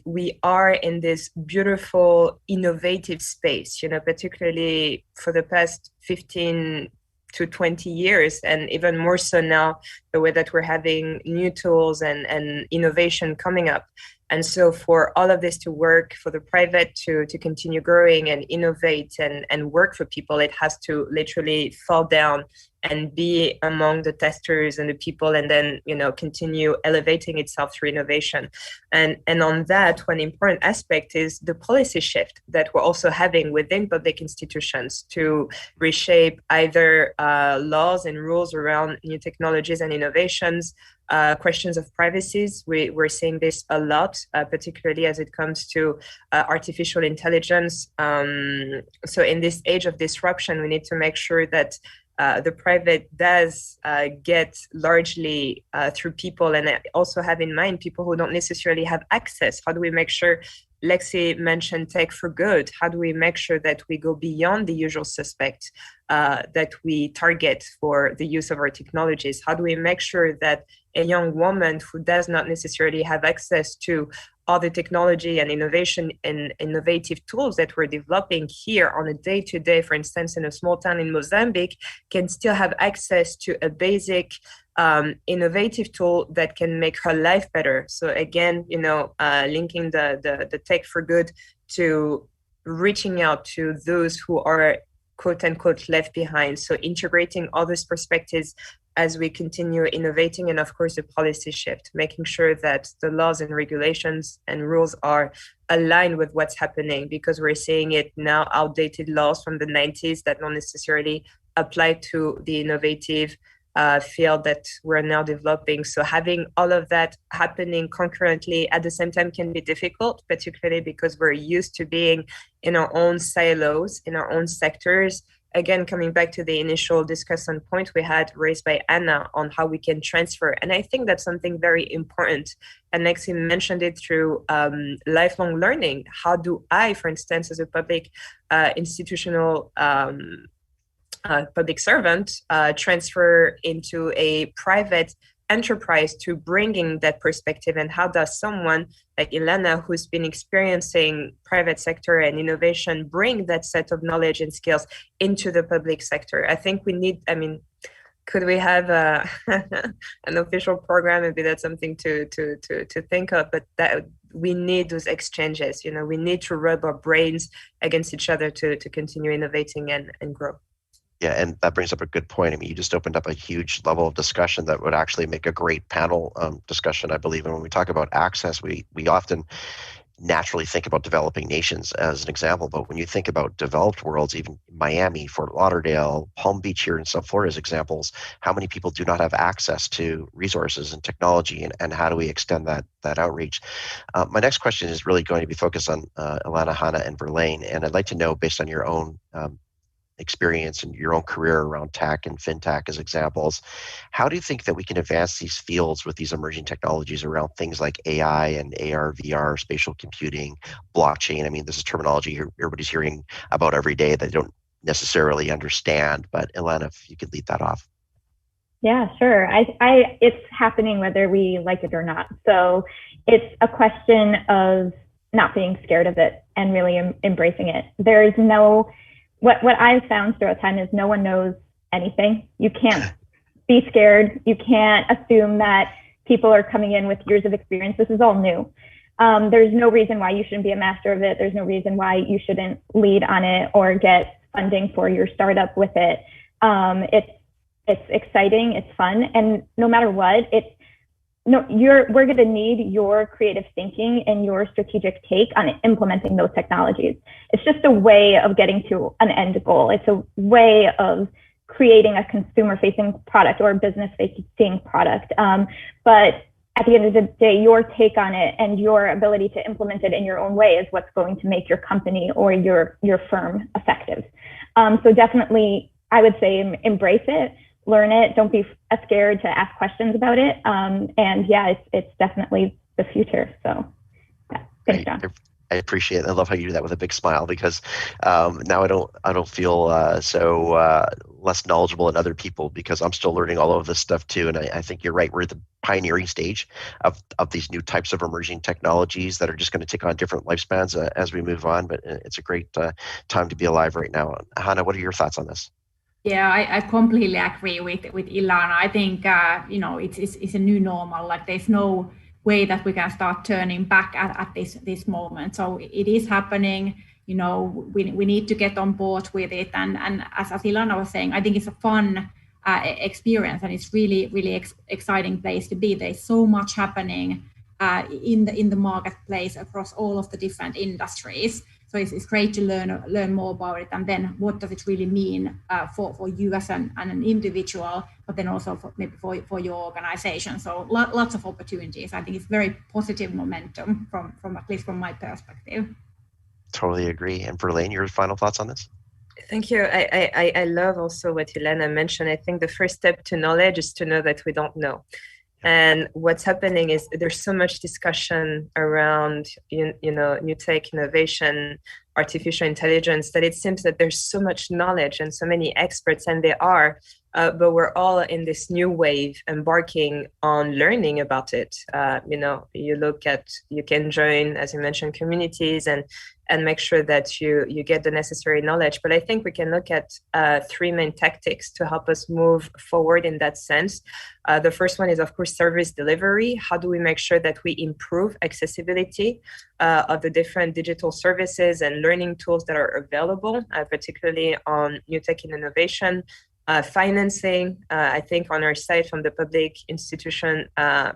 we are in this beautiful, innovative space, particularly for the past 15 to 20 years, and even more so now, the way that we're having new tools and innovation coming up. And so for all of this to work, for the private to continue growing and innovate and work for people, it has to literally fall down and be among the testers and the people, and then, continue elevating itself through innovation. And on that, one important aspect is the policy shift that we're also having within public institutions to reshape either laws and rules around new technologies and innovations, questions of privacy. We're seeing this a lot, particularly as it comes to artificial intelligence. So in this age of disruption, we need to make sure that the private does get largely through people, and also have in mind people who don't necessarily have access. How do we make sure, Lexie mentioned tech for good, how do we make sure that we go beyond the usual suspects that we target for the use of our technologies? How do we make sure that a young woman who does not necessarily have access to all the technology and innovation and innovative tools that we're developing here on a day-to-day, for instance, in a small town in Mozambique, can still have access to a basic innovative tool that can make her life better? So again, linking the tech for good to reaching out to those who are quote unquote left behind. So integrating all these perspectives as we continue innovating, and of course the policy shift, making sure that the laws and regulations and rules are aligned with what's happening, because we're seeing it now, outdated laws from the 90s that don't necessarily apply to the innovative field that we're now developing. So having all of that happening concurrently at the same time can be difficult, particularly because we're used to being in our own silos, in our own sectors. Again, coming back to the initial discussion point we had raised by Hanna on how we can transfer. And I think that's something very important. And Lexie mentioned it through lifelong learning. How do I, for instance, as a public institutional public servant, transfer into a private enterprise to bringing that perspective? And how does someone like Ilana, who's been experiencing private sector and innovation, bring that set of knowledge and skills into the public sector? I think we need, could we have an official program? Maybe that's something to think of, but that we need those exchanges. We need to rub our brains against each other to continue innovating and grow. Yeah, and that brings up a good point. You just opened up a huge level of discussion that would actually make a great panel discussion, I believe. And when we talk about access, we often naturally think about developing nations as an example. But when you think about developed worlds, even Miami, Fort Lauderdale, Palm Beach here in South Florida as examples, how many people do not have access to resources and technology, and how do we extend that outreach? My next question is really going to be focused on Ilana, Hanna, and Verlaine. And I'd like to know, based on your own experience and your own career around tech and fintech as examples, how do you think that we can advance these fields with these emerging technologies around things like AI and AR, VR, spatial computing, blockchain? This is terminology everybody's hearing about every day that they don't necessarily understand. But Ilana, if you could lead that off. Yeah, sure. It's happening whether we like it or not. So it's a question of not being scared of it and really embracing it. There is no What I've found throughout time is no one knows anything. You can't be scared. You can't assume that people are coming in with years of experience. This is all new. There's no reason why you shouldn't be a master of it. There's no reason why you shouldn't lead on it or get funding for your startup with it. It's exciting. It's fun. And no matter what, we're going to need your creative thinking and your strategic take on implementing those technologies. It's just a way of getting to an end goal. It's a way of creating a consumer-facing product or a business-facing product. But at the end of the day, your take on it and your ability to implement it in your own way is what's going to make your company or your firm effective. So definitely, I would say embrace it. Learn it. Don't be scared to ask questions about it. And yeah, it's definitely the future. So yeah, thanks, John. I appreciate it. I love how you do that with a big smile, because now I don't feel so less knowledgeable than other people, because I'm still learning all of this stuff too. And I think you're right. We're at the pioneering stage of these new types of emerging technologies that are just going to take on different lifespans as we move on. But it's a great time to be alive right now. Hanna, what are your thoughts on this? Yeah, I completely agree with Ilana. I think it's a new normal. Like, there's no way that we can start turning back at this moment. So it is happening. We need to get on board with it. And as Ilana was saying, I think it's a fun experience, and it's really exciting place to be. There's so much happening in the marketplace across all of the different industries. So it's great to learn more about it, and then what does it really mean for you as an individual, but then also for your organization. So lots of opportunities. I think it's very positive momentum from at least from my perspective. Totally agree. And Verlaine, your final thoughts on this? Thank you. I love also what Ilana mentioned. I think the first step to knowledge is to know that we don't know. And what's happening is there's so much discussion around, new tech, innovation, artificial intelligence, that it seems that there's so much knowledge and so many experts, and they are. but we're all in this new wave, embarking on learning about it. You can join, as you mentioned, communities and make sure that you get the necessary knowledge. But I think we can look at three main tactics to help us move forward in that sense. The first one is, of course, service delivery. How do we make sure that we improve accessibility of the different digital services and learning tools that are available, particularly on new tech and innovation? Financing, I think on our side, from the public institution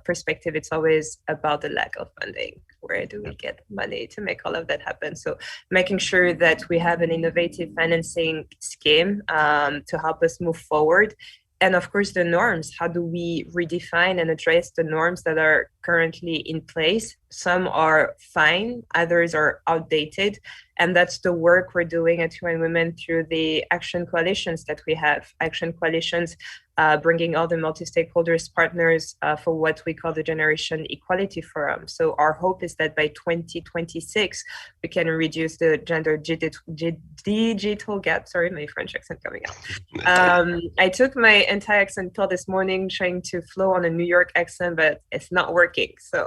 perspective, it's always about the lack of funding. Where do we get money to make all of that happen? So making sure that we have an innovative financing scheme to help us move forward. And of course, the norms. How do we redefine and address the norms that are currently in place? Some are fine, others are outdated. And that's the work we're doing at UN Women through the action coalitions that we have. Action coalitions bringing all the multi-stakeholders partners for what we call the Generation Equality Forum. So our hope is that by 2026, we can reduce the gender digital gap. Sorry, my French accent coming out. I took my anti-accent pill this morning, trying to flow on a New York accent, but it's not working. So,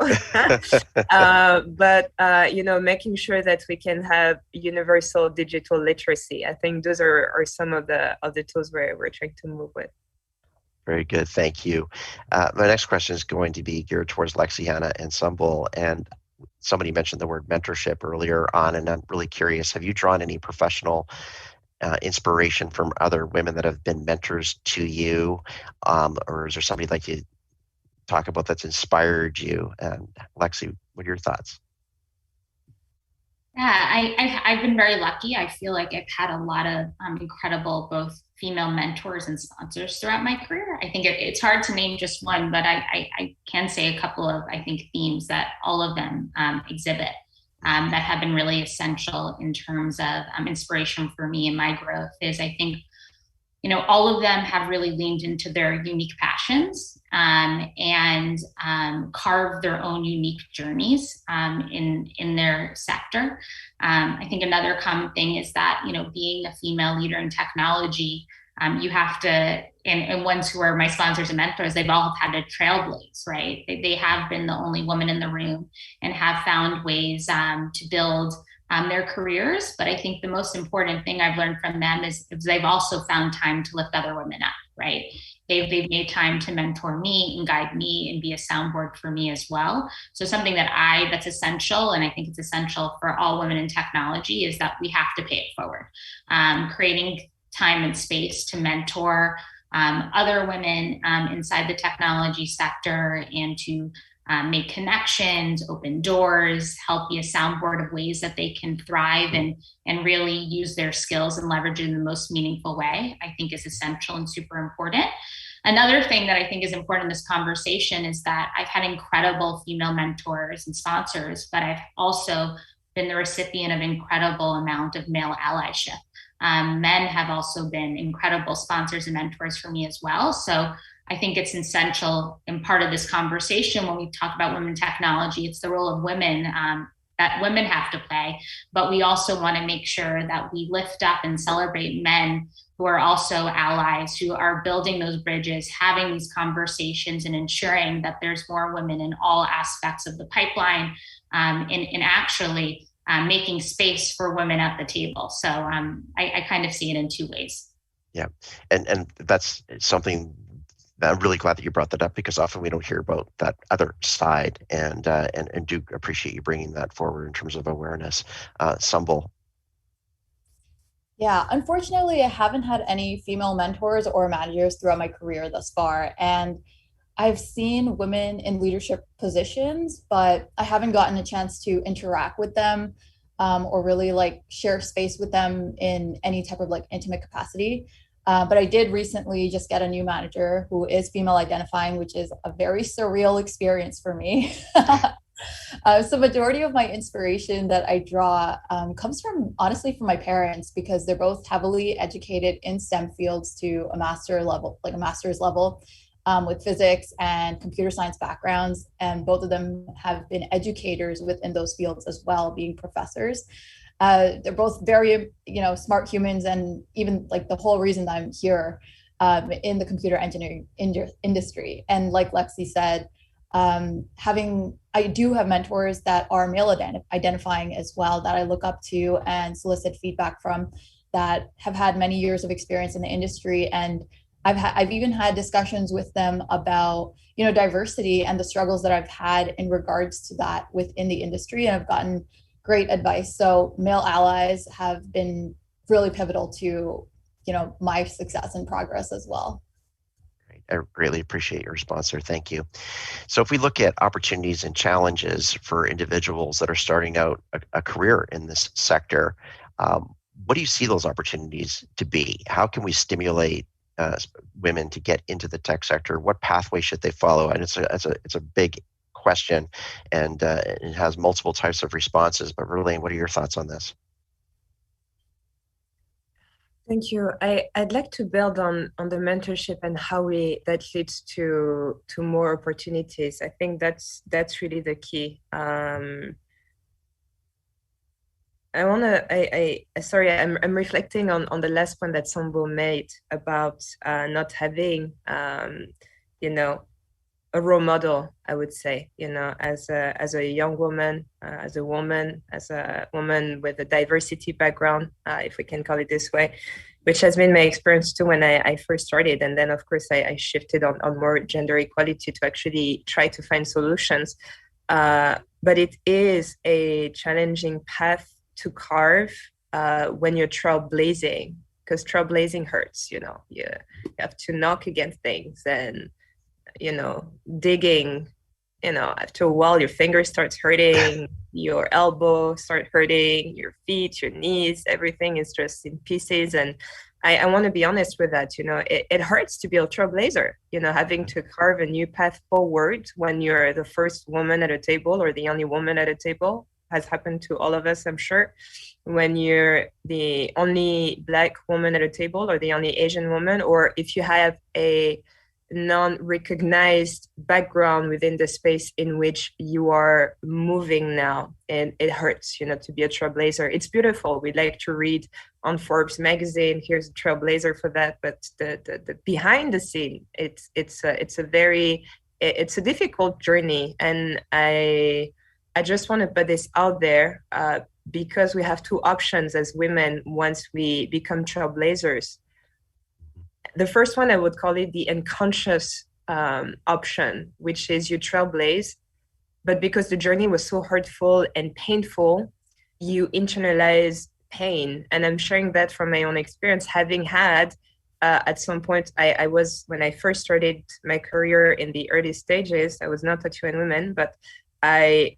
making sure that we can have universal digital literacy. I think those are some of the tools we're trying to move with. Very good, thank you. My next question is going to be geared towards Lexie, Hanna, and Sumbul. And somebody mentioned the word mentorship earlier on, and I'm really curious, have you drawn any professional inspiration from other women that have been mentors to you? Or is there somebody like you talk about that's inspired you? And Lexie, what are your thoughts? Yeah, I've been very lucky. I feel like I've had a lot of incredible both female mentors and sponsors throughout my career. I think it's hard to name just one, but I can say a couple of, I think, themes that all of them exhibit that have been really essential in terms of inspiration for me and my growth is, I think, all of them have really leaned into their unique passions and carved their own unique journeys in their sector. I think another common thing is that, being a female leader in technology, you have to, and ones who are my sponsors and mentors, they've all had to trailblaze, right? They have been the only woman in the room and have found ways to build their careers. But I think the most important thing I've learned from them is they've also found time to lift other women up, right? They've made time to mentor me and guide me and be a soundboard for me as well. So something that's essential, and I think it's essential for all women in technology, is that we have to pay it forward. Creating time and space to mentor other women inside the technology sector and to make connections, open doors, help be a soundboard of ways that they can thrive and really use their skills and leverage it in the most meaningful way, I think is essential and super important. Another thing that I think is important in this conversation is that I've had incredible female mentors and sponsors, but I've also been the recipient of incredible amount of male allyship. Men have also been incredible sponsors and mentors for me as well. So I think it's essential and part of this conversation when we talk about women in technology, it's the role of women that women have to play, but we also want to make sure that we lift up and celebrate men who are also allies, who are building those bridges, having these conversations and ensuring that there's more women in all aspects of the pipeline and actually making space for women at the table. So I kind of see it in two ways. Yeah, and that's something I'm really glad that you brought that up, because often we don't hear about that other side, and do appreciate you bringing that forward in terms of awareness. Sumbul. Yeah, unfortunately, I haven't had any female mentors or managers throughout my career thus far. And I've seen women in leadership positions, but I haven't gotten a chance to interact with them or really share space with them in any type of intimate capacity. But I did recently just get a new manager who is female identifying, which is a very surreal experience for me. So majority of my inspiration that I draw comes from, honestly, from my parents, because they're both heavily educated in STEM fields to a master's level with physics and computer science backgrounds. And both of them have been educators within those fields as well, being professors. They're both very, smart humans, and even the whole reason that I'm here in the computer engineering industry. And like Lexie said, I do have mentors that are male identifying as well, that I look up to and solicit feedback from, that have had many years of experience in the industry. And I've even had discussions with them about, diversity and the struggles that I've had in regards to that within the industry, and I've gotten great advice. So male allies have been really pivotal to, my success and progress as well. I greatly appreciate your response there. Thank you. So if we look at opportunities and challenges for individuals that are starting out a career in this sector, what do you see those opportunities to be? How can we stimulate women to get into the tech sector? What pathway should they follow? And it's a big question, and it has multiple types of responses. But Verlaine, what are your thoughts on this? Thank you. I'd like to build on the mentorship and how that leads to more opportunities. I think that's really the key. I'm reflecting on the last point that Sambo made about not having a role model, I would say, as a young woman, as a woman with a diversity background, if we can call it this way, which has been my experience too when I first started. And then, of course, I shifted on more gender equality to actually try to find solutions. But it is a challenging path to carve when you're trailblazing, because trailblazing hurts, you have to knock against things and, digging, after a while, your fingers starts hurting, your elbow start hurting, your feet, your knees, everything is just in pieces. And I want to be honest with that, it hurts to be a trailblazer, having to carve a new path forward when you're the first woman at a table or the only woman at a table. Has happened to all of us, I'm sure. When you're the only Black woman at a table or the only Asian woman, or if you have a non-recognized background within the space in which you are moving now, and it hurts, to be a trailblazer. It's beautiful. We like to read on Forbes magazine, here's a trailblazer for that, but the behind the scene, it's a difficult journey. And I just want to put this out there because we have two options as women once we become trailblazers. The first one, I would call it the unconscious option, which is you trailblaze, but because the journey was so hurtful and painful, you internalize pain. And I'm sharing that from my own experience, having had at some point, when I first started my career in the early stages, I was not a UN woman, but I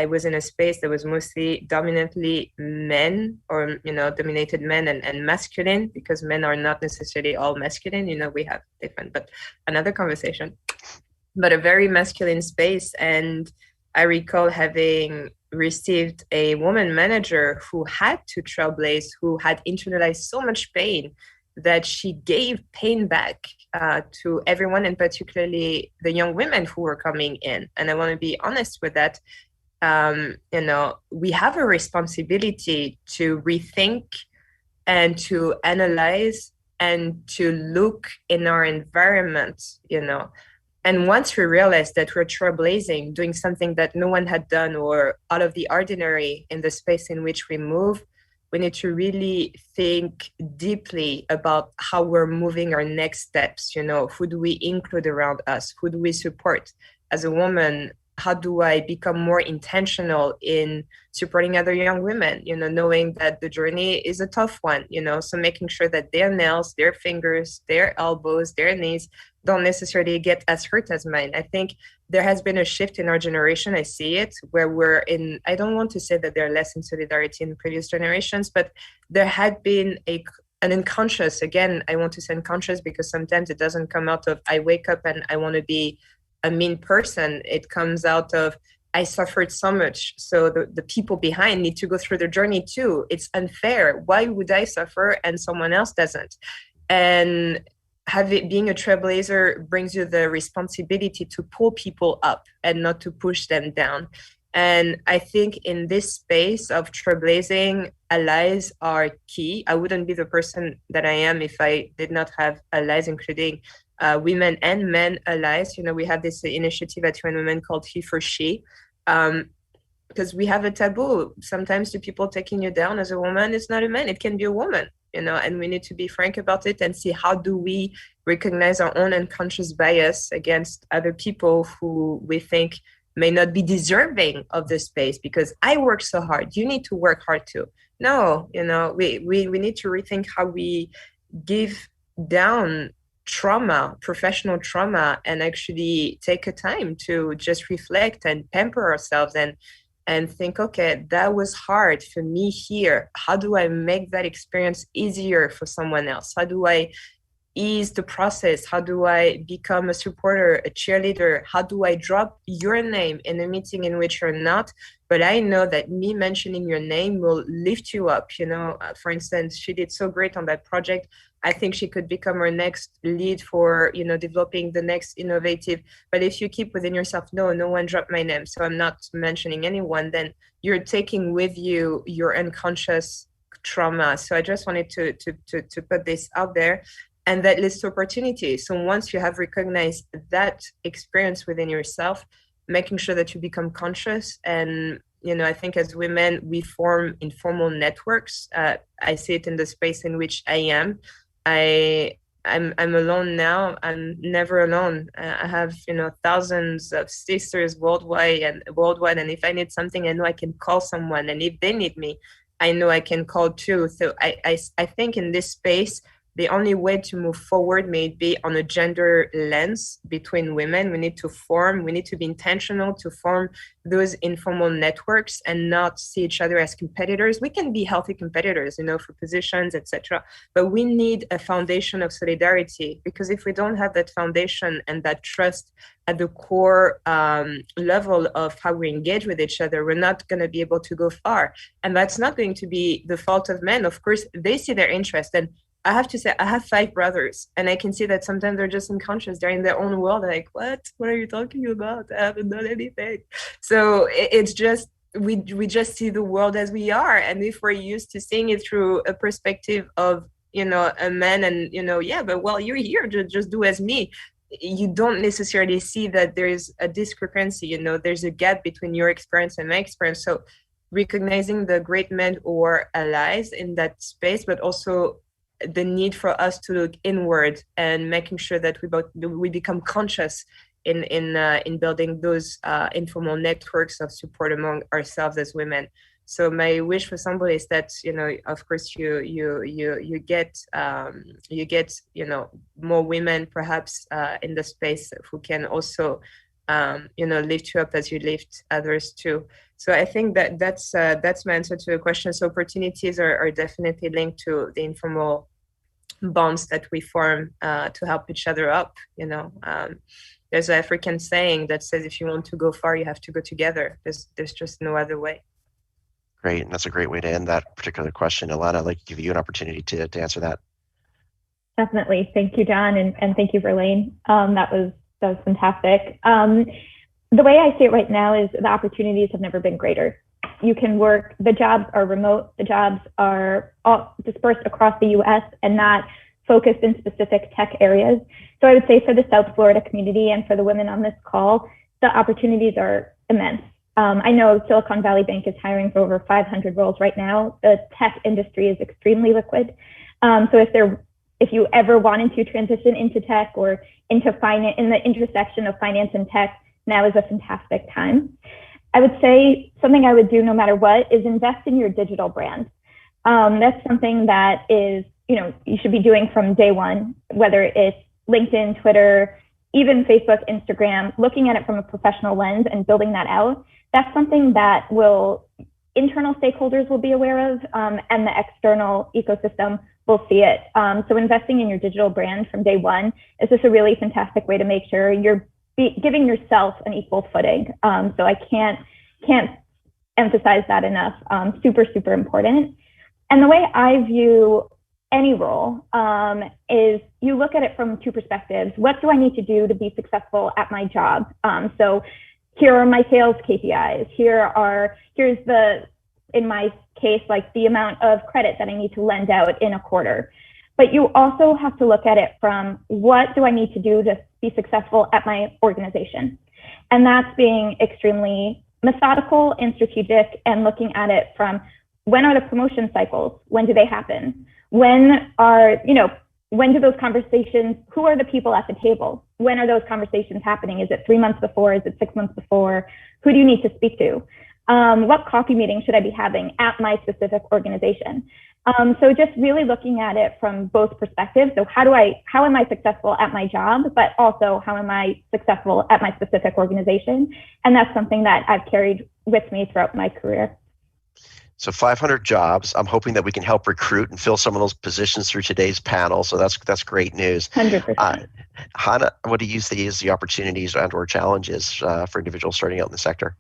was in a space that was mostly dominantly men, or, dominated men and masculine, because men are not necessarily all masculine, we have different, but another conversation, but a very masculine space. And I recall having received a woman manager who had to trailblaze, who had internalized so much pain that she gave pain back to everyone, and particularly the young women who were coming in. And I want to be honest with that. We have a responsibility to rethink and to analyze and to look in our environment, And once we realize that we're trailblazing, doing something that no one had done or out of the ordinary in the space in which we move, we need to really think deeply about how we're moving our next steps. Who do we include around us? Who do we support? As a woman, how do I become more intentional in supporting other young women, knowing that the journey is a tough one, so making sure that their nails, their fingers, their elbows, their knees don't necessarily get as hurt as mine. I think there has been a shift in our generation. I see it where I don't want to say that they're less in solidarity in previous generations, but there had been an unconscious, again, I want to say unconscious because sometimes it doesn't come out of, I wake up and I want to be a mean person. It comes out of, I suffered so much, so the people behind need to go through their journey too. It's unfair. Why would I suffer and someone else doesn't? And being a trailblazer brings you the responsibility to pull people up and not to push them down. And I think in this space of trailblazing, allies are key. I wouldn't be the person that I am if I did not have allies, including women and men allies. You know, we have this initiative at UN Women called He for She, because we have a taboo. Sometimes the people taking you down as a woman is not a man, it can be a woman, you know, and we need to be frank about it and see how do we recognize our own unconscious bias against other people who we think may not be deserving of this space because I work so hard. You need to work hard too. No, you know, we need to rethink how we give down trauma, professional trauma, and actually take a time to just reflect and pamper ourselves and think, okay, that was hard for me here. How do I make that experience easier for someone else? How do I ease the process? How do I become a supporter, a cheerleader? How do I drop your name in a meeting in which you're not? But I know that me mentioning your name will lift you up. You know, for instance, she did so great on that project. I think she could become our next lead for, you know, developing the next innovative. But if you keep within yourself, no one dropped my name, so I'm not mentioning anyone, then you're taking with you your unconscious trauma. So I just wanted to put this out there. And that leads to opportunity. So once you have recognized that experience within yourself, making sure that you become conscious. And, you know, I think as women, we form informal networks. I see it in the space in which I am. I'm alone now. I'm never alone. I have, you know, thousands of sisters worldwide. And if I need something, I know I can call someone. And if they need me, I know I can call too. So I think in this space, the only way to move forward may be on a gender lens between women. We need to be intentional to form those informal networks and not see each other as competitors. We can be healthy competitors, you know, for positions, etc. But we need a foundation of solidarity, because if we don't have that foundation and that trust at the core level of how we engage with each other, we're not going to be able to go far. And that's not going to be the fault of men. Of course, they see their interest. And I have to say, I have 5 brothers, and I can see that sometimes they're just unconscious. They're in their own world. They're like, what are you talking about? I haven't done anything. So it's just, we just see the world as we are. And if we're used to seeing it through a perspective of, you know, a man and, you know, yeah, but well, you're here, just do as me. You don't necessarily see that there's a discrepancy, you know, there's a gap between your experience and my experience. So recognizing the great men or allies in that space, but also the need for us to look inward and making sure that we become conscious in building those informal networks of support among ourselves as women. So my wish for somebody is that, you know, of course you get you know, more women perhaps in the space who can also you know, lift you up as you lift others too. So I think that's my answer to the question. So opportunities are definitely linked to the informal bonds that we form to help each other up. You know, there's an African saying that says, if you want to go far, you have to go together. There's just no other way. Great, and that's a great way to end that particular question. Ilana, I'd like to give you an opportunity to answer that. Definitely. Thank you, John, and thank you, Verlaine. That was fantastic. The way I see it right now is the opportunities have never been greater. You can work, the jobs are remote, the jobs are all dispersed across the US and not focused in specific tech areas. So I would say for the South Florida community and for the women on this call, the opportunities are immense. I know Silicon Valley Bank is hiring for over 500 roles right now. The tech industry is extremely liquid. So if you ever wanted to transition into tech or into finance, in the intersection of finance and tech, now is a fantastic time. I would say something I would do no matter what is invest in your digital brand. That's something that is, you know, you should be doing from day one, whether it's LinkedIn, Twitter, even Facebook, Instagram, looking at it from a professional lens and building that out. That's something that internal stakeholders will be aware of, and the external ecosystem will see it. So investing in your digital brand from day one is just a really fantastic way to make sure you're giving yourself an equal footing. So I can't emphasize that enough. Super, super important. And the way I view any role is you look at it from 2 perspectives. What do I need to do to be successful at my job? So here are my sales KPIs. Here's in my case, like the amount of credit that I need to lend out in a quarter. But you also have to look at it from, what do I need to do to be successful at my organization? And that's being extremely methodical and strategic, and looking at it from, when are the promotion cycles? When do they happen? When do those conversations, who are the people at the table? When are those conversations happening? Is it 3 months before? Is it 6 months before? Who do you need to speak to? What coffee meeting should I be having at my specific organization? So just really looking at it from both perspectives. So how am I successful at my job, but also how am I successful at my specific organization? And that's something that I've carried with me throughout my career. So 500 jobs. I'm hoping that we can help recruit and fill some of those positions through today's panel. So that's great news. 100%. Hanna, what do you see as the opportunities and/or challenges for individuals starting out in the sector?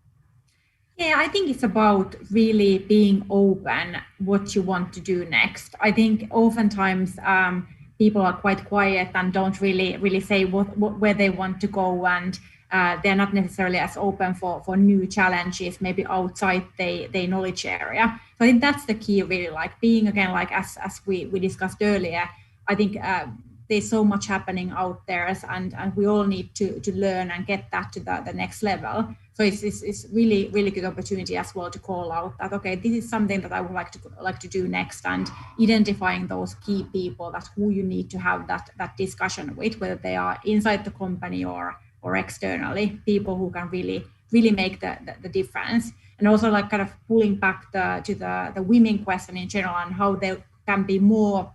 Yeah, I think it's about really being open what you want to do next. I think oftentimes people are quite quiet and don't really say where they want to go, and they're not necessarily as open for new challenges, maybe outside their knowledge area. So I think that's the key, really, like being, again, like as we discussed earlier, I think there's so much happening out there, and we all need to learn and get that to the next level. So it's really, really good opportunity as well to call out that, okay, this is something that I would like to do next, and identifying those key people, that's who you need to have that discussion with, whether they are inside the company or externally, people who can really make the difference. And also, like, kind of pulling back to the women question in general, and how there can be more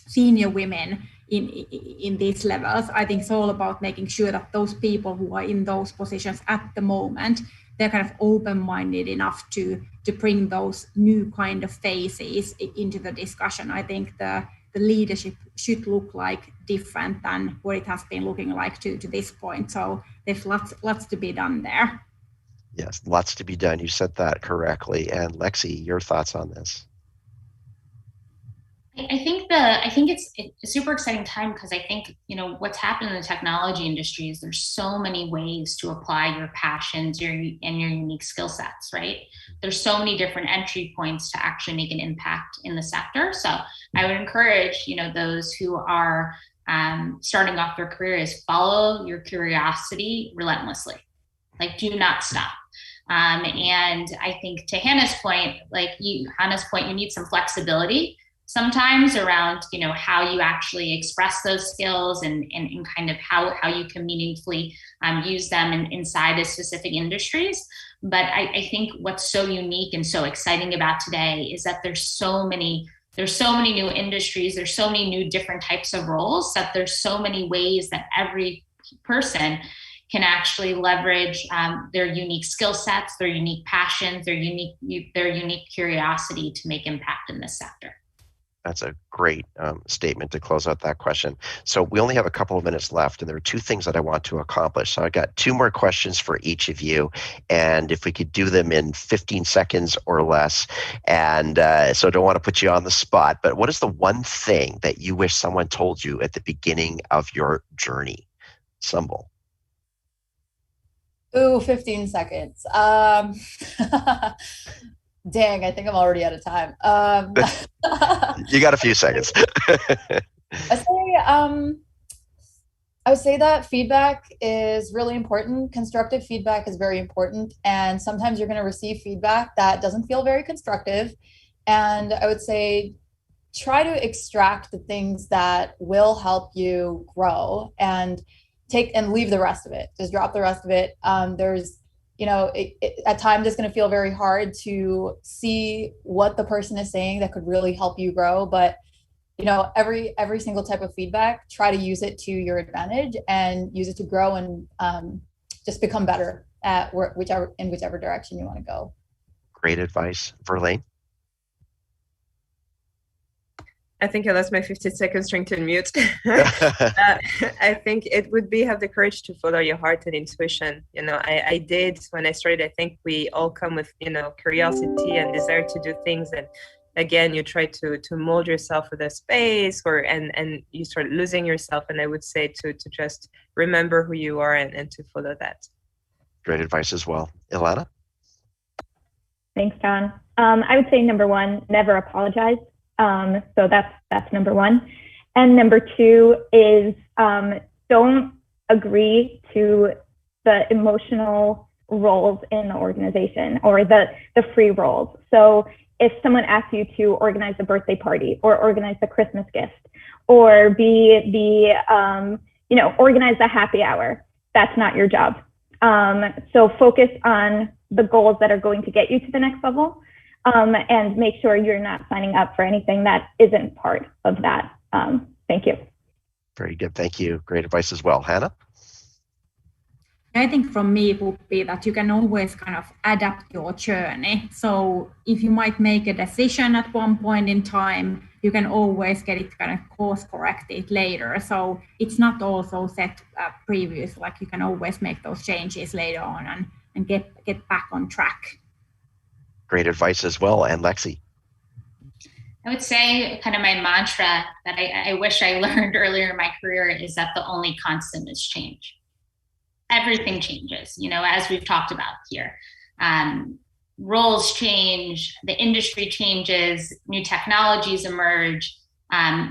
senior women in these levels. I think it's all about making sure that those people who are in those positions at the moment, they're kind of open-minded enough to bring those new kind of faces into the discussion. I think the leadership should look like different than what it has been looking like to this point. So there's lots to be done there. Yes, lots to be done. You said that correctly. And Lexie, your thoughts on this? I think it's a super exciting time, because I think, what's happened in the technology industry is there's so many ways to apply your passions and your unique skill sets, right? There's so many different entry points to actually make an impact in the sector. So I would encourage, those who are starting off their careers, follow your curiosity relentlessly. Like, do not stop. And I think to Hanna's point, you need some flexibility sometimes around, how you actually express those skills and kind of how you can meaningfully use them inside of specific industries. But I think what's so unique and so exciting about today is that there's so many new industries, there's so many new different types of roles, that there's so many ways that every person can actually leverage their unique skill sets, their unique passions, their unique curiosity to make impact in this sector. That's a great statement to close out that question. So we only have a couple of minutes left, and there are two things that I want to accomplish. So I got two more questions for each of you, and if we could do them in 15 seconds or less. And so I don't want to put you on the spot, but what is the one thing that you wish someone told you at the beginning of your journey? Sumbul. Ooh, 15 seconds. Dang, I think I'm already out of time. You got a few seconds. I would say that feedback is really important. Constructive feedback is very important. And sometimes you're going to receive feedback that doesn't feel very constructive. And I would say try to extract the things that will help you grow, and leave the rest of it. Just drop the rest of it. There's at times it's going to feel very hard to see what the person is saying that could really help you grow. But, every single type of feedback, try to use it to your advantage and use it to grow and just become better at whichever direction you want to go. Great advice. Verlaine? I think I lost my 15 seconds trying to unmute. I think it would be have the courage to follow your heart and intuition. I did when I started. I think we all come with, curiosity and desire to do things. And again, you try to mold yourself with a space and you start losing yourself. And I would say to just remember who you are and to follow that. Great advice as well. Ilana? Thanks, John. I would say number one, never apologize. So that's number one. And number two is don't agree to the emotional roles in the organization or the free roles. So if someone asks you to organize a birthday party or organize the Christmas gift or organize the happy hour, that's not your job. So focus on the goals that are going to get you to the next level, and make sure you're not signing up for anything that isn't part of that. Thank you. Very good. Thank you. Great advice as well. Hanna? I think from me it would be that you can always kind of adapt your journey. So if you might make a decision at one point in time, you can always get it kind of course corrected later. So it's not also set previous, like you can always make those changes later on and get back on track. Great advice as well. And Lexie? I would say kind of my mantra that I wish I learned earlier in my career is that the only constant is change. Everything changes, as we've talked about here. Roles change, the industry changes, new technologies emerge.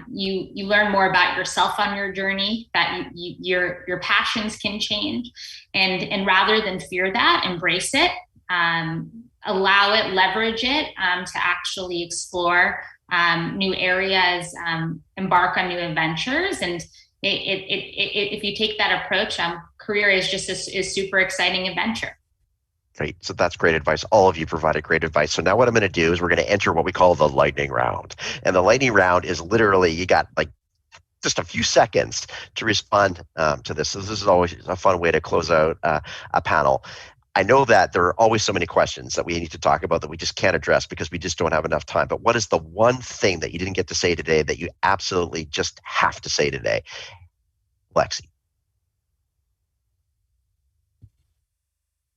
You learn more about yourself on your journey, that your passions can change. And rather than fear that, embrace it, allow it, leverage it to actually explore new areas, embark on new adventures. And if you take that approach, career is just a super exciting adventure. Great. So that's great advice. All of you provided great advice. So now what I'm going to do is we're going to enter what we call the lightning round. And the lightning round is literally, you got like just a few seconds to respond to this. So this is always a fun way to close out a panel. I know that there are always so many questions that we need to talk about that we just can't address because we just don't have enough time. But what is the one thing that you didn't get to say today that you absolutely just have to say today? Lexie.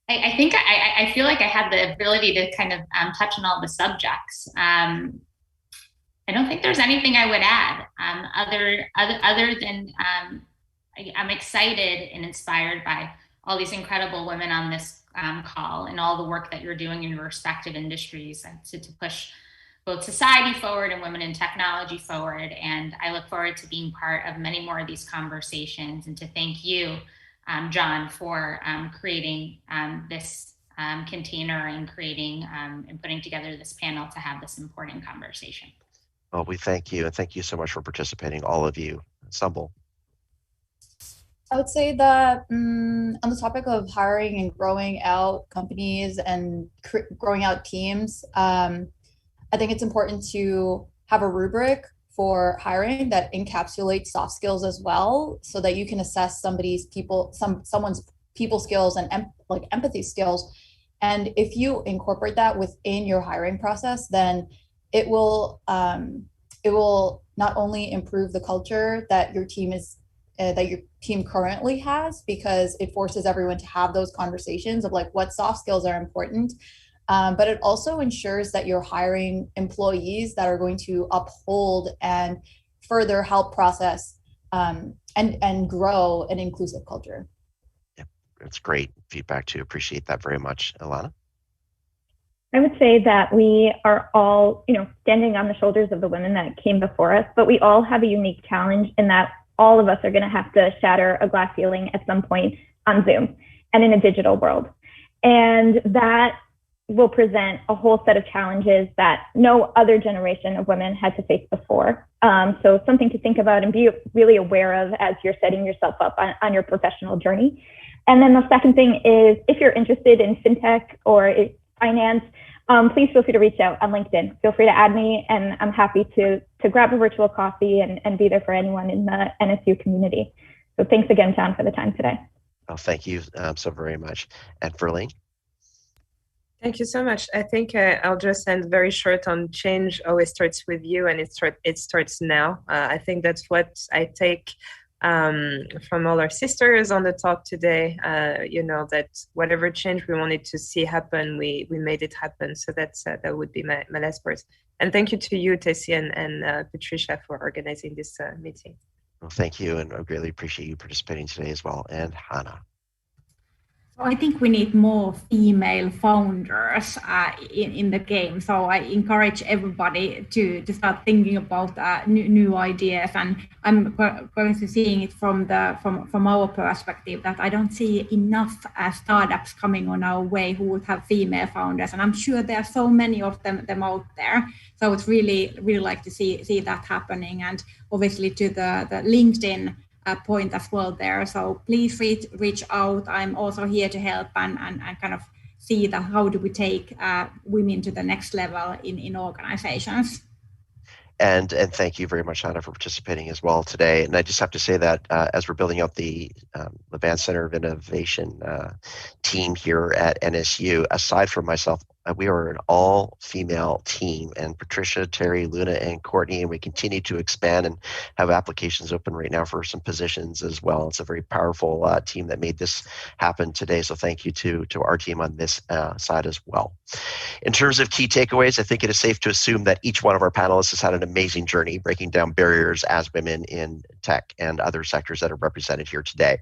I think I feel like I had the ability to kind of touch on all the subjects. I don't think there's anything I would add other than I'm excited and inspired by all these incredible women on this call and all the work that you're doing in your respective industries to push both society forward and women in technology forward. And I look forward to being part of many more of these conversations, and to thank you, John, for creating this container and creating and putting together this panel to have this important conversation. Well, we thank you, and thank you so much for participating, all of you. Sumbul. I would say that on the topic of hiring and growing out companies and growing out teams, I think it's important to have a rubric for hiring that encapsulates soft skills as well, so that you can assess someone's people skills and empathy skills. And if you incorporate that within your hiring process, then it will not only improve the culture that your team currently has, because it forces everyone to have those conversations of like what soft skills are important, but it also ensures that you're hiring employees that are going to uphold and further help process and grow an inclusive culture. Yeah, that's great feedback too. Appreciate that very much. Ilana? I would say that we are all, standing on the shoulders of the women that came before us, but we all have a unique challenge in that all of us are going to have to shatter a glass ceiling at some point on Zoom and in a digital world. And that will present a whole set of challenges that no other generation of women had to face before. So something to think about and be really aware of as you're setting yourself up on your professional journey. And then the second thing is, if you're interested in fintech or finance, please feel free to reach out on LinkedIn. Feel free to add me, and I'm happy to grab a virtual coffee and be there for anyone in the NSU community. So thanks again, John, for the time today. Oh, thank you so very much. And Verlaine? Thank you so much. I think I'll just end very short on change always starts with you, and it starts now. I think that's what I take from all our sisters on the talk today, that whatever change we wanted to see happen, we made it happen. So that would be my last words. And thank you to you, Tessie and Patricia, for organizing this meeting. Well, thank you, and I greatly appreciate you participating today as well. And Hanna. I think we need more female founders in the game. So I encourage everybody to start thinking about new ideas. And I'm going to seeing it from our perspective that I don't see enough startups coming on our way who would have female founders. And I'm sure there are so many of them out there. So it's really like to see that happening. And obviously to the LinkedIn point as well there. So please reach out. I'm also here to help and kind of see that how do we take women to the next level in organizations. And thank you very much, Hanna, for participating as well today. And I just have to say that as we're building out the Levan Center of Innovation team here at NSU, aside from myself, we are an all-female team, and Patricia, Terry, Luna, and Courtney, and we continue to expand and have applications open right now for some positions as well. It's a very powerful team that made this happen today, so thank you to our team on this side as well. In terms of key takeaways, I think it is safe to assume that each one of our panelists has had an amazing journey breaking down barriers as women in tech and other sectors that are represented here today.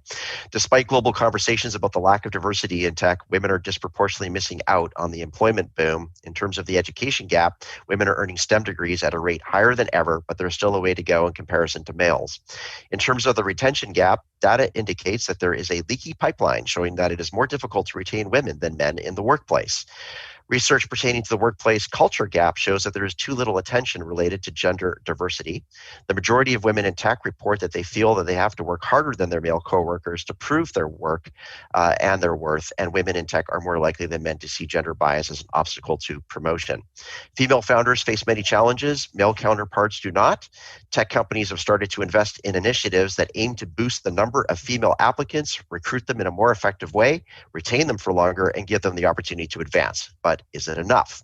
Despite global conversations about the lack of diversity in tech, women are disproportionately missing out on the employment boom. In terms of the education gap, women are earning STEM degrees at a rate higher than ever, but there's still a way to go in comparison to males. In terms of the retention gap, data indicates that there is a leaky pipeline showing that it is more difficult to retain women than men in the workplace. Research pertaining to the workplace culture gap shows that there is too little attention related to gender diversity. The majority of women in tech report that they feel that they have to work harder than their male coworkers to prove their work and their worth, and women in tech are more likely than men to see gender bias as an obstacle to promotion. Female founders face many challenges, male counterparts do not. Tech companies have started to invest in initiatives that aim to boost the number of female applicants, recruit them in a more effective way, retain them for longer, and give them the opportunity to advance. But is it enough?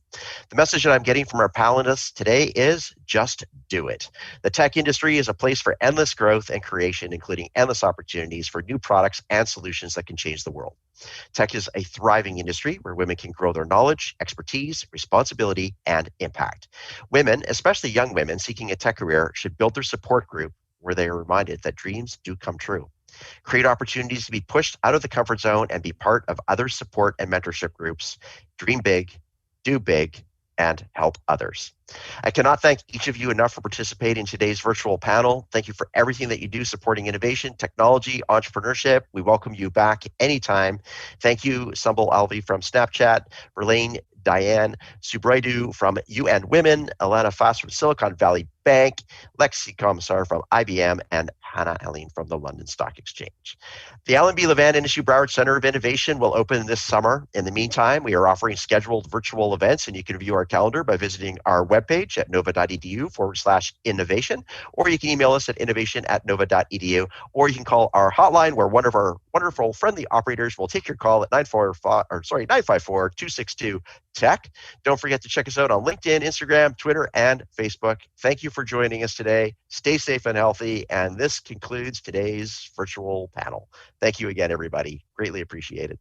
The message that I'm getting from our panelists today is just do it. The tech industry is a place for endless growth and creation, including endless opportunities for new products and solutions that can change the world. Tech is a thriving industry where women can grow their knowledge, expertise, responsibility, and impact. Women, especially young women seeking a tech career, should build their support group where they are reminded that dreams do come true. Create opportunities to be pushed out of the comfort zone and be part of other support and mentorship groups. Dream big, do big, and help others. I cannot thank each of you enough for participating in today's virtual panel. Thank you for everything that you do supporting innovation, technology, entrepreneurship. We welcome you back anytime. Thank you, Sumbul Alvi from Snapchat, Verlaine-Diane, Soobroydoo from UN Women, Ilana Fass from Silicon Valley Bank, Lexie Komisar from IBM, and Hanna Helin from the London Stock Exchange. The Alan B. Levan NSU Broward Center of Innovation will open this summer. In the meantime, we are offering scheduled virtual events, and you can view our calendar by visiting our webpage at nova.edu/innovation, or you can email us at innovation@nova.edu, or you can call our hotline where one of our wonderful friendly operators will take your call at 954-262-TECH. Don't forget to check us out on LinkedIn, Instagram, Twitter, and Facebook. Thank you for joining us today. Stay safe and healthy, and this concludes today's virtual panel. Thank you again, everybody. Greatly appreciated.